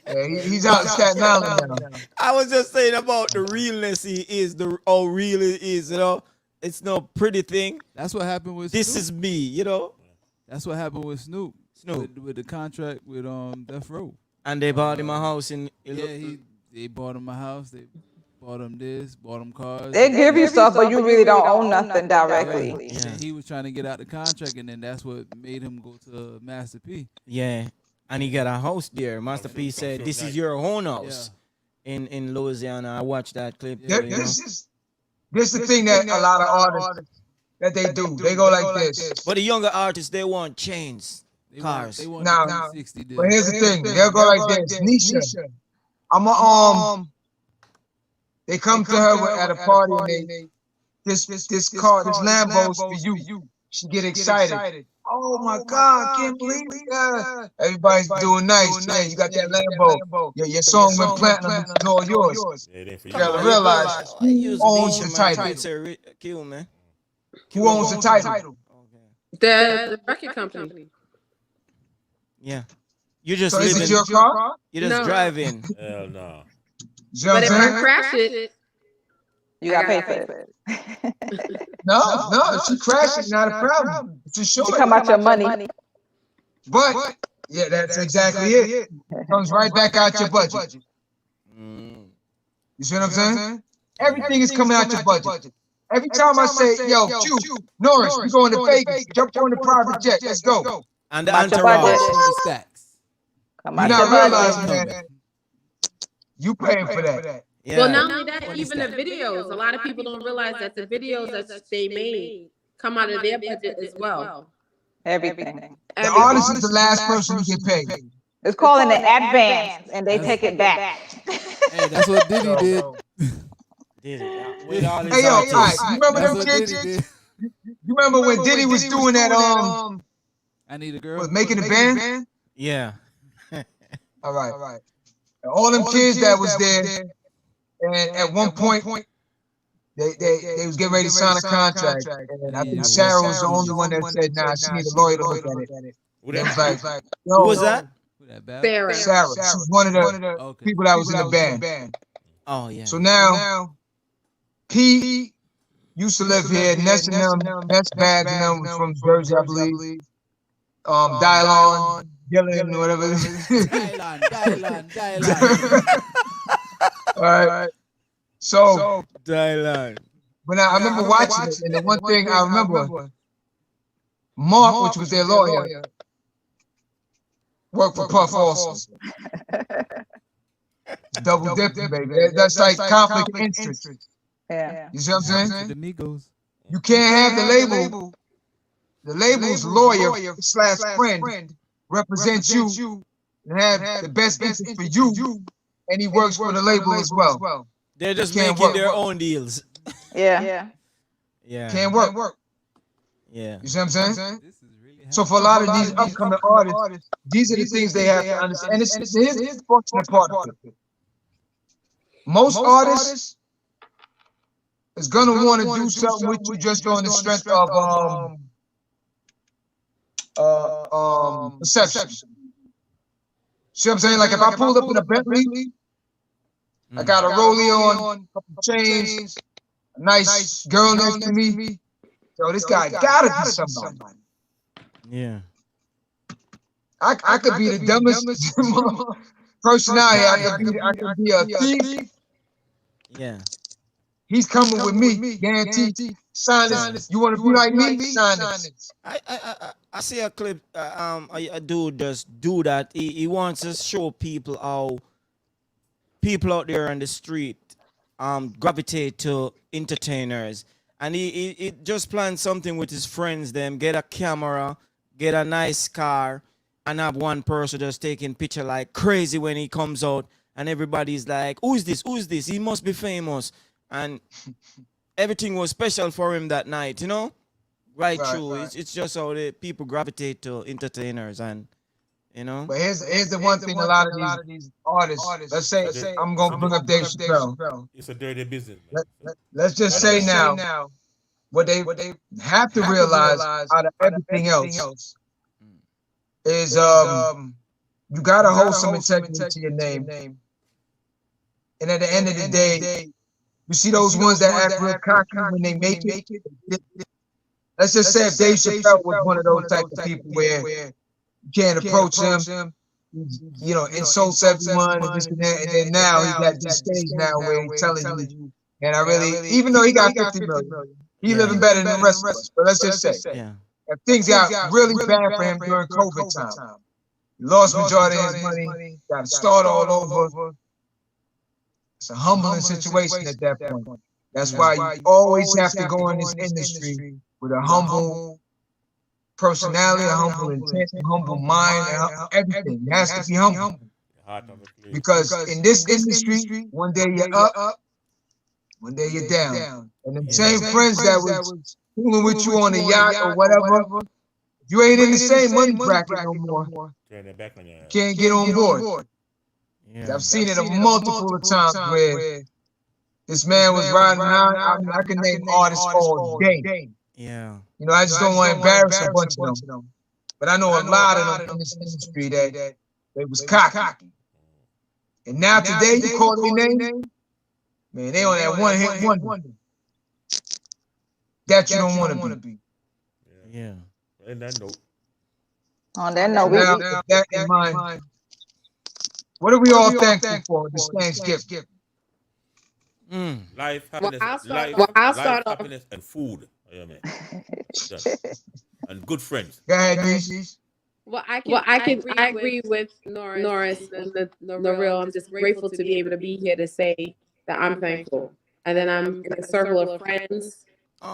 Yeah, he's out in Staten Island now. I was just saying about the realness he is, how real it is, you know. It's no pretty thing. That's what happened with This Snoop. is me, you know. That's what happened with Snoop. Snoop. With the contract with Death Row. And they bought him a house in. They bought him a house. They bought him this, bought him cars. They give you stuff, but you really don't own nothing directly. And he was trying to get out the contract, and then that's what made him go to Master P. Yeah. And he got a house there. Master P said, "This is your own house." In Louisiana. I watched that clip. Yeah, this is the thing that a lot of artists that they do. They go like this. But the younger artists, they want chains, cars. They want Now, the 60 deal. but here's the thing. They'll go like this. Nisha, they come to her at a party and they this car, this Lambo's for you. She get excited. Oh my God, can't believe it. Everybody's doing nice. Yeah, you got that Lambo. Yeah, your song went platinum. It's all yours. You gotta realize who owns the title. Kill, man. Who owns the title? The record company. Yeah. You just So is living. it your car? You just driving. Hell no. But if I crash it, You got to pay for it. No, if she crashes, not a problem. It's insured. You come out your money. But yeah, that's exactly it. Comes right back out your budget. You see what I'm saying? Everything is coming out your budget. Every time I say, yo, Q, Norris, we going to Vegas. Jump on the private jet. Let's go. And the Come out your entourage. budget. Stacks. Come You're out not your realizing budget. that you paying for that. Yeah. well, not only that, even the videos. A lot of people don't realize that the videos that they made come out of their budget as well. Everything. The artist is the last person to get paid. It's called an advance, and they take it back. Hey, that's what Diddy did. Did it. With all his Hey, yo, all right, artists. you remember That's them what kids? Diddy did. You remember when Diddy was doing that, I need a girl. was making the band? Yeah. All right. And all them kids that was there, and at one point, they was getting ready to sign a contract. And I think Sarah was the only one that said, nah, she need a lawyer to look at it. It was like, Who was that? Who that bad? Sarah. Sarah. She was one of the Okay. people that was in the band. Oh, yeah. So now, Pete used to live here. Ness and them, Ness Bags and them was from Jersey, I believe. Dylon, Gillian, whatever. Dylan. All right. So Dylan. when I remember watching it, and the one thing I remember, Mark, which was their lawyer, worked for Puff also. Double dipping, baby. That's like conflict of interest. Yeah. You see what I'm saying? The Migos. You can't have the label. The label's lawyer / friend represents you and have the best interest for you, and he works for the label as well. They're just Can't making work. their own deals. Yeah. Yeah. Can't work. Yeah. You see what I'm saying? This is really So for a lot of these upcoming artists, these are the things they have to understand. And here's the fortunate part of it. Most artists is gonna want to do something with you just on the strength of perception. See what I'm saying? Like if I pulled up in a Bentley, I got a rollie on, couple chains, a nice girl next to me. Yo, this guy gotta be somebody. Yeah. I could be the dumbest personality. I could be a thief. Yeah. He's coming with me, guaranteed. Sign this. You want to be like me? Sign this. I see a clip. A dude just do that. He wants to show people how people out there on the street gravitate to entertainers, and he just planned something with his friends. Them get a camera, get a nice car, and have one person just taking picture like crazy when he comes out, and everybody's like, "Who's this? Who's this? He must be famous." And everything was special for him that night, you know? Right, true. Right. It's just how the people gravitate to entertainers, and you know. But here's the one thing. A lot of these artists. Let's say I'm gonna bring up Dave Chappelle. It's a dirty business. Let's just say now what they have to realize out of everything else is you gotta hold some integrity to your name. And at the end of the day, you see those ones that act real cocky when they make it. Let's just say if Dave Chappelle was one of those type of people where you can't approach him, you know, insults everyone and this and that, and then now he's at this stage now where he's telling you, and I really, even though he got 50 million, he living better than the rest of us. But let's just say, Yeah. if things got really bad for him during COVID time, He lost majority of his money. Got to start all over. It's a humbling situation at that point. That's why you always have to go in this industry with a humble personality, a humble intent, a humble mind, everything. It has to be humble. Because in this industry, one day you're up, one day you're down. And the same friends that was fooling with you on the yacht or whatever, you ain't in the same money bracket no more. Can't get on board. Yeah. I've seen it a multiple of times where this man was riding around. I mean, I can name artists all day. Yeah. You know, I just don't want to embarrass a bunch of them. But I know a lot of them in this industry that they was cocky. And now today, you call their name, man, they on that one-hit wonder. That you don't want to be. Yeah. And that note. On that note, now, with that in mind, what are we all thankful for this Thanksgiving? Life, happiness, happiness, and food. Yeah, man. And good friends. Go ahead, Niece. Well, I agree with Norris and the real. I'm just grateful to be able to be here to say that I'm thankful. And then I'm in a circle of friends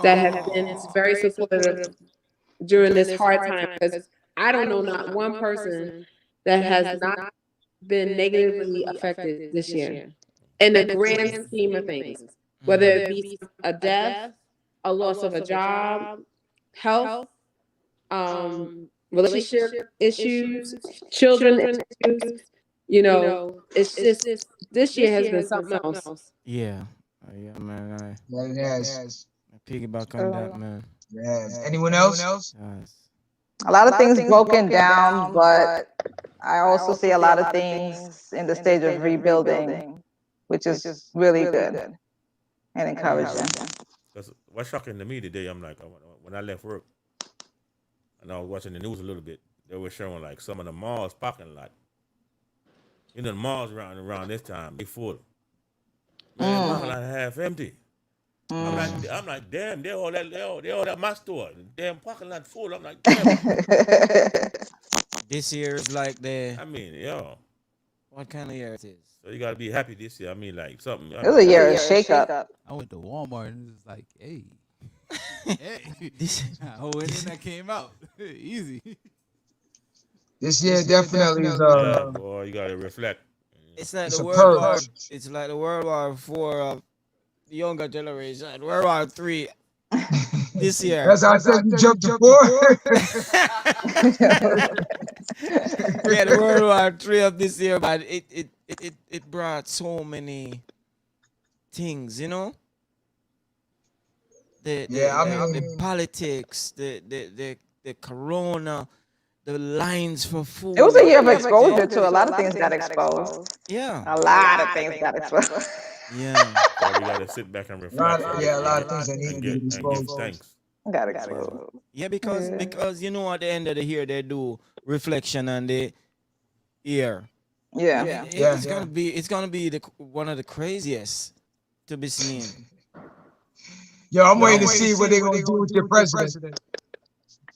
that have been very supportive during this hard time, because I don't know not one person that has not been negatively affected this year in the grand scheme of things, whether it be a death, a loss of a job, health, relationship issues, children issues. You know, it's just this year has been something else. Yeah. Yeah, man. It has. Piggyback on that, man. Yes. Anyone else? Yes. a lot of things broken down, but I also see a lot of things in the stage of rebuilding, which is really good and encouraging. Because what's shocking to me today, I'm like, when I left work and I was watching the news a little bit, they were showing like some of the malls parking lot. You know, the malls around this time, they full. Man, parking lot half empty. I'm like, damn, they all that my store. Damn parking lot full. I'm like, damn. This year is like I mean, yo. What kind of year it is? So you gotta be happy this year. I mean, like something. It was a year of shake-up. I went to Walmart and it was like, hey. Hey. I went in, I came out. Easy. This year definitely is boy, you gotta reflect. It's like the World War. It's like the World War IV of the younger generation. World War III this year. As I said, you jumped before. Yeah, the World War III of this year, but it brought so many things, you know. The politics, the corona, the lines for food. It was a year of exposure to a lot of things got exposed. Yeah. A lot of things got exposed. Yeah. So we gotta sit back and reflect. A lot of things that need to be exposed. And give thanks. Got exposed. Yeah, because you know at the end of the year they do reflection and the year. Yeah. It's gonna be one of the craziest to be seen. Yo, I'm waiting to see what they're gonna do with your president.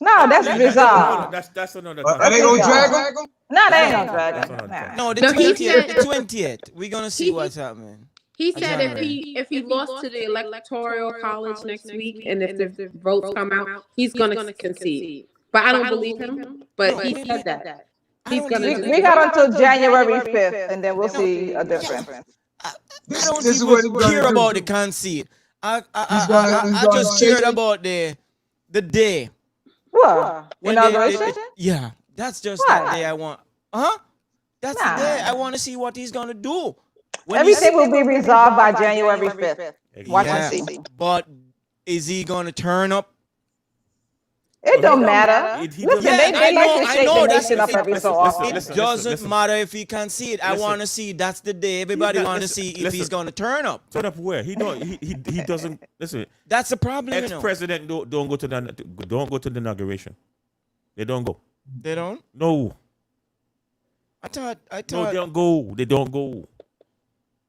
No, that's bizarre. That's another. Are they gonna drag him? No, they ain't gonna drag him. No, the 20th. We're gonna see what's happening. He said if he lost to the electoral college next week and if the votes come out, he's gonna concede. But I don't believe him. But he said that. He's gonna. We got until January 5th, and then we'll see a difference. I don't even care about the conceit. I just cared about the day. What? Inauguration? Yeah, that's just that day I want. That's the day I want to see what he's gonna do. Everything will be resolved by January 5th. Watch and see. But is he gonna turn up? It don't matter. Listen, they like to shake the nation up every so often. It doesn't matter if he can see it. I want to see. That's the day. Everybody want to see if he's gonna turn up. Turn up where? He doesn't. Listen. That's the problem. Ex-president don't go to the inauguration. They don't go. They don't. No. I thought. No, they don't go. They don't go.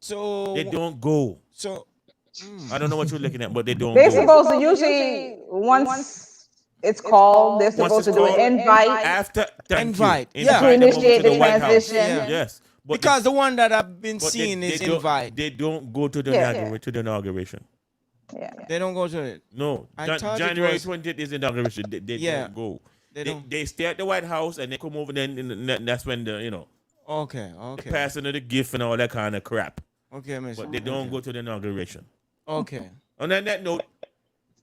So they don't go. So I don't know what you're looking at, but they don't. They're go. supposed to usually once It's called. They're Once supposed it's to do an called invite after, thank Invite, you, yeah. to invite them over initiate to the the White House. transition. Yes, but Because the one that I've been but seeing is they don't invite. they don't go to the Yeah. to the inauguration. Yeah. They don't go to it. No, I thought it January was- 20th is inauguration. They Yeah. don't go. They don't. They stay at the White House and they come over. Then that's when the Okay. passing of the gift and all that kind of crap. Okay, Mr. But they don't go to the inauguration. Okay. On that note,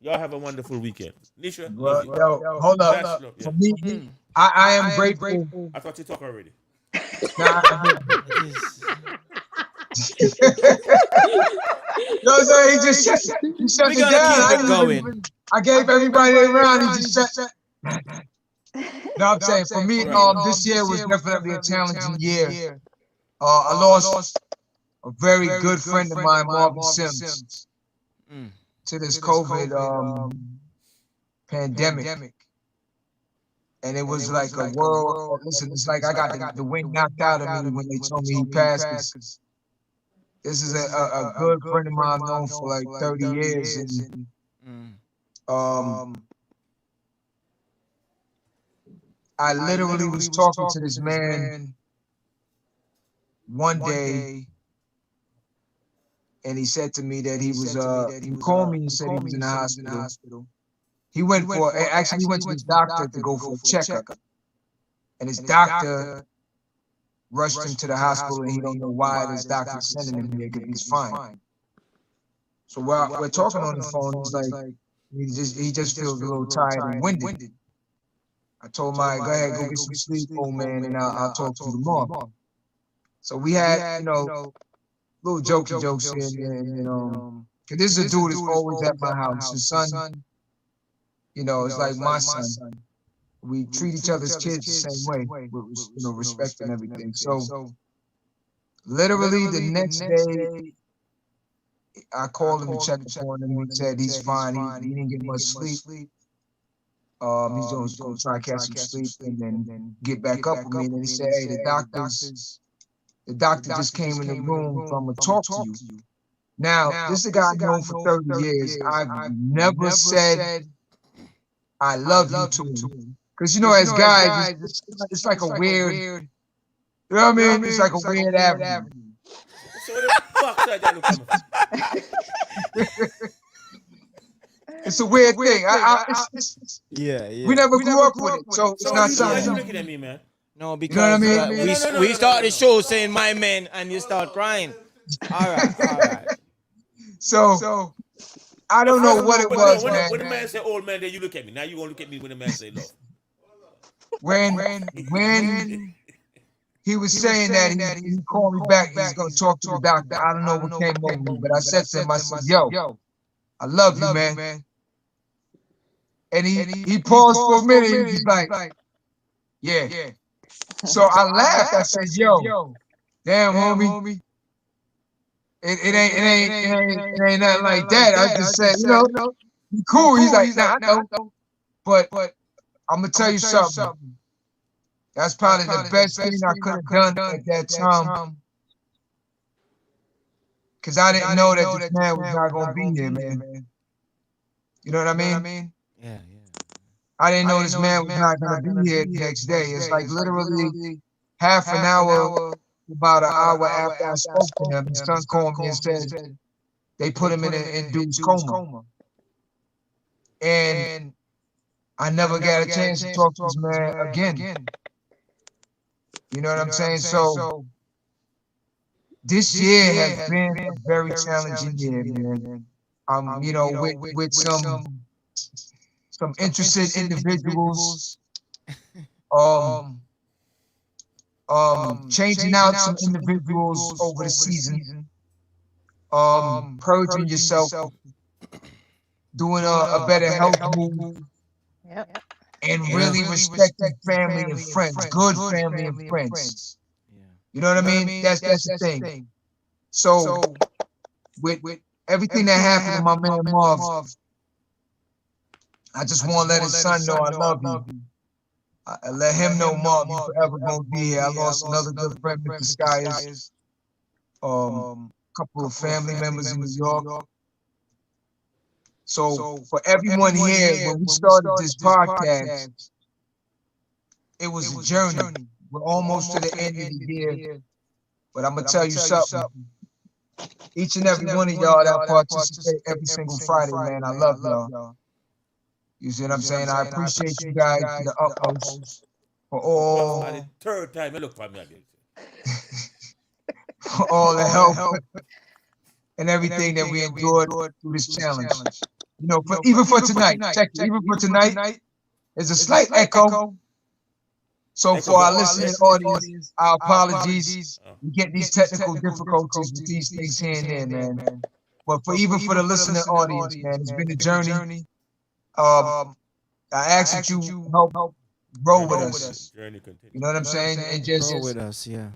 y'all have a wonderful weekend. Nisha, Well, love you. yo, hold up. Dash, love, yeah. For me, I am grateful. I thought you talk already. Nah, It is. no, so he just shut We're it gonna down. keep it going. I gave everybody around. He just shut. No, I'm saying for me, this year was definitely a challenging year. I lost a very good friend of mine, Marvin Sims, Mm. to this COVID pandemic. And it was like a world. Listen, it's like I got the wind knocked out of me when they told me he passed. 'Cause this is a good friend of mine, I've known for like 30 years. And I literally was talking to this man one day, and he said to me that he was he called me and said he was in the hospital. He went to his doctor to go for a checkup, and his doctor rushed him to the hospital, and he don't know why this doctor's sending him here because he's fine. So while we're talking on the phone, he's like, he just feels a little tired and winded. I told him, go ahead, go get some sleep, old man, and I'll talk to you tomorrow. So we had, little jokes here and there, cause this is a dude that's always at my house. His son, it's like my son. We treat each other's kids the same way, with respect and everything. So literally the next day, I called him to check upon him. He said he's fine. He didn't get much sleep. He's gonna try to catch some sleep and then get back up with me. And then he said, "Hey, the doctor just came in the room, so I'm gonna talk to you." Now, this is a guy I've known for 30 years. I've never said I love you to him. Because, as guys, it's like a weird, you know what I mean? It's like a weird avenue. So what the fuck that look coming? It's a weird thing. Yeah. We never grew up with it, so it's not Why you something. looking at me, man? No, because You know what I mean? we start the show saying "my man" and you start crying. All right. So I don't know what it was, when man. the man say old man, then you look at me. Now you gonna look at me when the man say love. When he was saying that, he called me back. He's gonna talk to the doctor. I don't know what came over me, but I said to him, I said, "Yo, I love you, man." And he paused for a minute. He was like, "Yeah." So I laughed. I said, "Yo, damn, homie. It ain't nothing like that." I just said, "You cool." He's like, "Nah, I know. But I'm gonna tell you something. That's probably the best thing I could have done at that time. Because I didn't know that this man was not gonna be here, man. You know what I mean? Yeah. I didn't know this man was not gonna be here the next day. It's like literally half an hour, about an hour after I spoke to him, his son called me and said they put him in an induced coma. And I never got a chance to talk to this man again. You know what I'm saying? So this year has been a very challenging year, man. With some interested individuals, changing out some individuals over the season, purging yourself, doing a better health move, and really respecting family and friends, good family and friends. You know what I mean? That's the thing. So with everything that happened to my man Marv, I just want to let his son know I love you. I let him know, Marv, you forever gonna be here. I lost another good friend, Mr. Skyers. Couple of family members in New York. So for everyone here, when we started this podcast, it was a journey. We're almost to the end of the year, but I'm gonna tell you something. Each and every one of y'all that participate every single Friday, man, I love y'all. You see what I'm saying? I appreciate you guys to the utmost for all the third time you look for me again. for all the help and everything that we endured through this challenge. You know, even for tonight, check it, even for tonight, there's a slight echo. So for our listening audience, our apologies. We get these technical difficulties with these things here and there, man. But even for the listening audience, man, it's been a journey. I ask that you help grow with us. Journey continues. You know what I'm saying? And just Grow with us, yeah.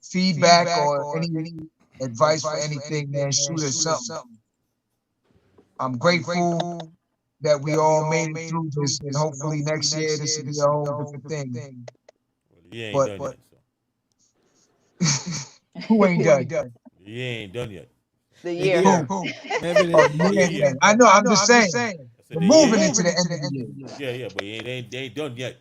feedback or any advice for anything, man, shoot us something. I'm grateful that we all made it through this, and hopefully next year this will be a whole different thing. You ain't done yet. Who ain't done? You ain't done yet. The year. Who? Maybe Yeah. I know. I'm just saying. We're moving into the end of the year. Yeah, but they ain't done yet.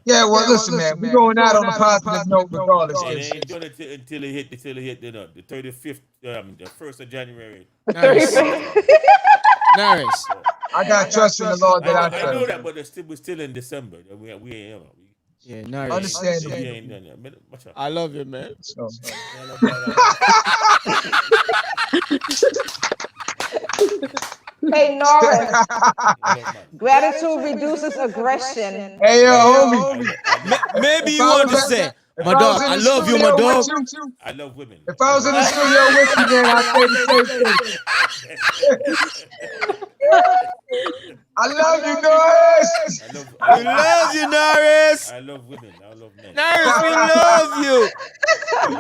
Yeah, well, listen, man. We're going out on a positive note regardless. They ain't done it until it hit the 35th, the 1st of January. Nice. Nice. I got trust in the Lord that I know that, but we're still in December. We ain't. Yeah, nice. Understand. We ain't done yet. I love you, man. So. Hey, Norris. Gratitude reduces aggression. Hey, yo, homie. Maybe you want to say, my dog, I love you, my dog. I love women. If I was in the studio with you, man, I'd say the same thing. I love you, Norris. We love you, Norris. I love women. I love men. Norris, we love you. You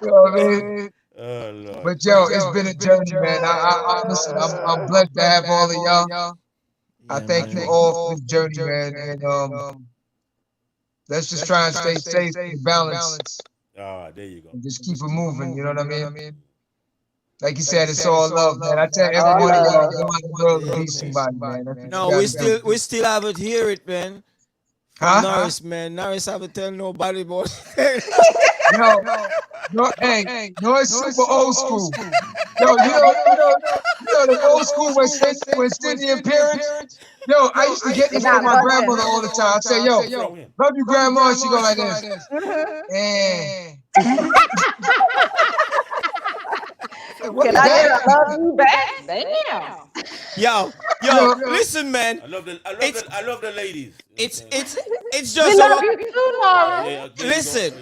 know what I'm saying? Oh, Lord. But yo, it's been a journey, man. Listen, I'm blessed to have all of y'all. I thank you all for this journey, man. And let's just try and stay safe and balanced. Ah, there you go. And just keep it moving. You know what I mean? Like you said, it's all love, man. I tell every one of y'all, go out the world and be somebody, man. No, we still haven't hear it, man. Norris, man. Norris haven't tell nobody about it. No, hey, it's super old school. Yo, you know the old school when Cindy and parents. Yo, I used to get this from my grandmother all the time. I say, yo, love you, grandma. She go like this. Can I get a love you back? Damn. Yo, listen, man. I love the ladies. We It's just love you too, Norris. listen.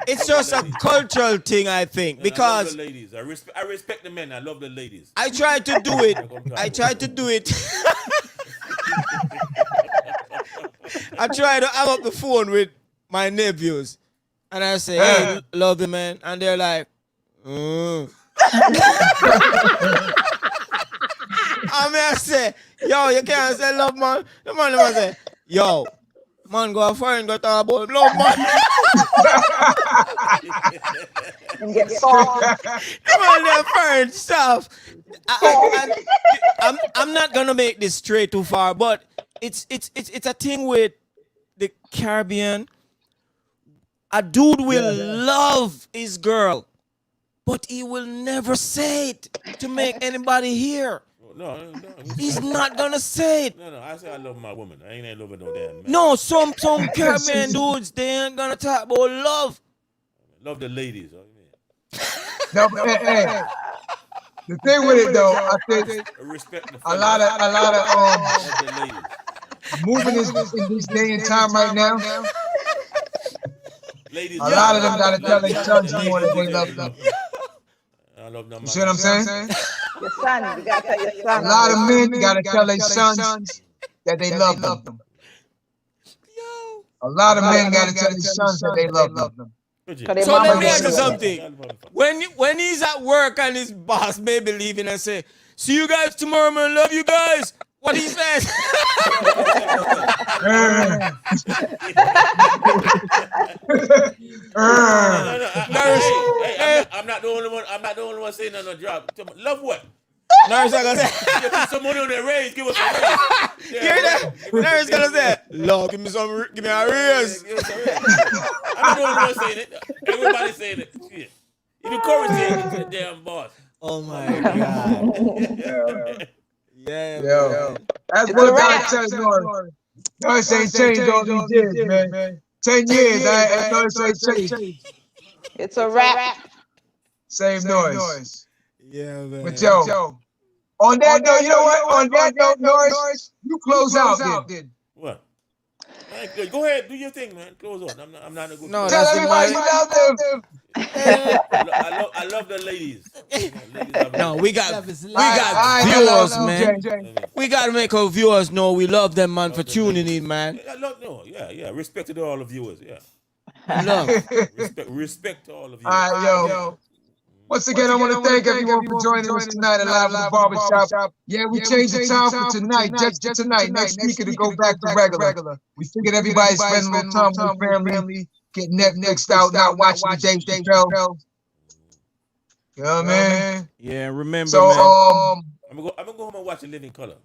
It's just a cultural thing, I think, because I love the ladies. I respect the men. I love the ladies. I try to do it. I try to have up the phone with my nephews, and I say, "Hey, love the man," and they're like, I say, yo, you can't say love, man. The man say, yo, man, go foreign, go talk about love, man. And get soft. The man, they're foreign stuff. I'm not gonna make this straight too far, but it's a thing with the Caribbean. A dude will love his girl, but he will never say it to make anybody hear. No. He's not gonna say it. No. I say I love my woman. I ain't loving no damn man. No, some Caribbean dudes, they ain't gonna talk about love. Love the ladies. No, but hey, the thing with it though, I think a lot of the ladies. moving in this day and time right now. Ladies, a lot of them gotta tell their sons more than they love them. I love them. You see what I'm saying? Your son, you gotta tell your son. A lot of men gotta tell their sons that they love them. A lot of men gotta tell their sons that they love them. So let me ask you something. When he's at work and his boss may be leaving and say, "See you guys tomorrow, man. Love you guys." What he says? I'm not the only one. I'm not the only one saying on the job. Love what? Nurse gonna say. Yeah, put some money on that raise. Give us a raise. You hear that? Nurse gonna say, Lord, give me a raise. Give us a raise. I'm not the only one saying it. Everybody's saying it. Shit. Even Corey saying it to the damn boss. Oh my God. Yeah. Yo. That's what God tells Norris. Norris ain't changed all these years, man. 10 years, Norris ain't changed. It's a wrap. Same noise. Yeah, man. But yo, on that note, you know what? On that note, Norris, you close out then. What? Go ahead, do your thing, man. Close on. I'm not a good. No, Tell that's everybody you love them. I love the ladies. No, we got I viewers, love man. Jay. We gotta make our viewers know we love them, man, for tuning in, man. Yeah. Respect to all the viewers. Yeah. Love. Respect to all of you. All right, yo. Once again, I want to thank everyone for joining us tonight at Live at the Barbershop. Yeah, we changed the time for tonight, just for tonight. Next week it'll go back to regular. We figured everybody's spending a little time with family, getting Netflixed out, not watching the Dave Chappelle. You know what I mean? Yeah, remember, so, man. I'm gonna go home and watch A Living Color.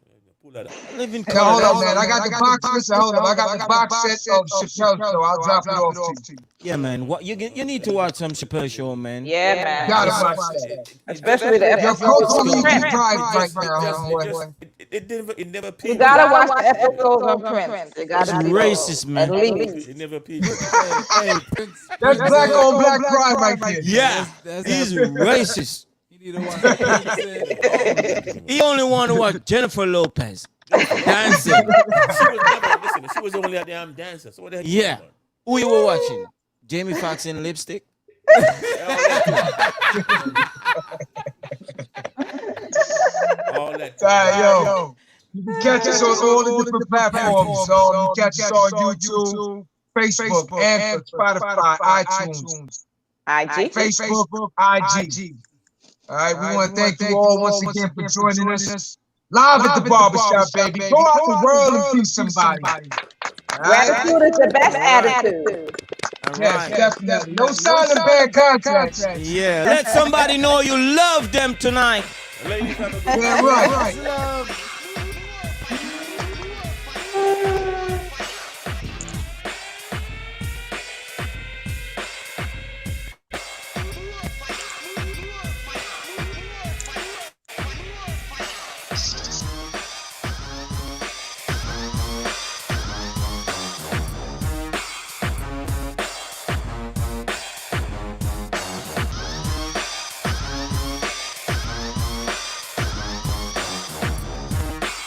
Pull that up. Living Hey, Color. hold up, man. I got the box. Listen, hold up. I got the box set of Chappelle Show. I'll drop it off to you. Yeah, man. What you need to watch some Chappelle Show, man. Yeah, man. Gotta watch that. Especially the Yo, episodes. Coach, you keep pride right now, homeboy. It never peaked. You gotta watch the episodes on Prince. It gotta He's be racist, those, man. At least. It never peaked. Hey, Prince. That's black on black pride right there. Yeah, he's racist. You need to watch that. He only want to watch Jennifer Lopez dancing. She was only a damn dancer. So what the heck? Yeah. Who you were watching? Jamie Foxx in lipstick? All that. Yo. You can catch us on all the different platforms. So you catch us on YouTube, Facebook, and Spotify, iTunes, IG. Facebook, IG. All right, we want to thank you all once again for joining us live at the barbershop, baby. Go out the world and be somebody. Gratitude is the best attitude. Yes, definitely. No sign of bad contracts. Yeah, let somebody know you love them tonight. Ladies, have a good Yeah, right. Love.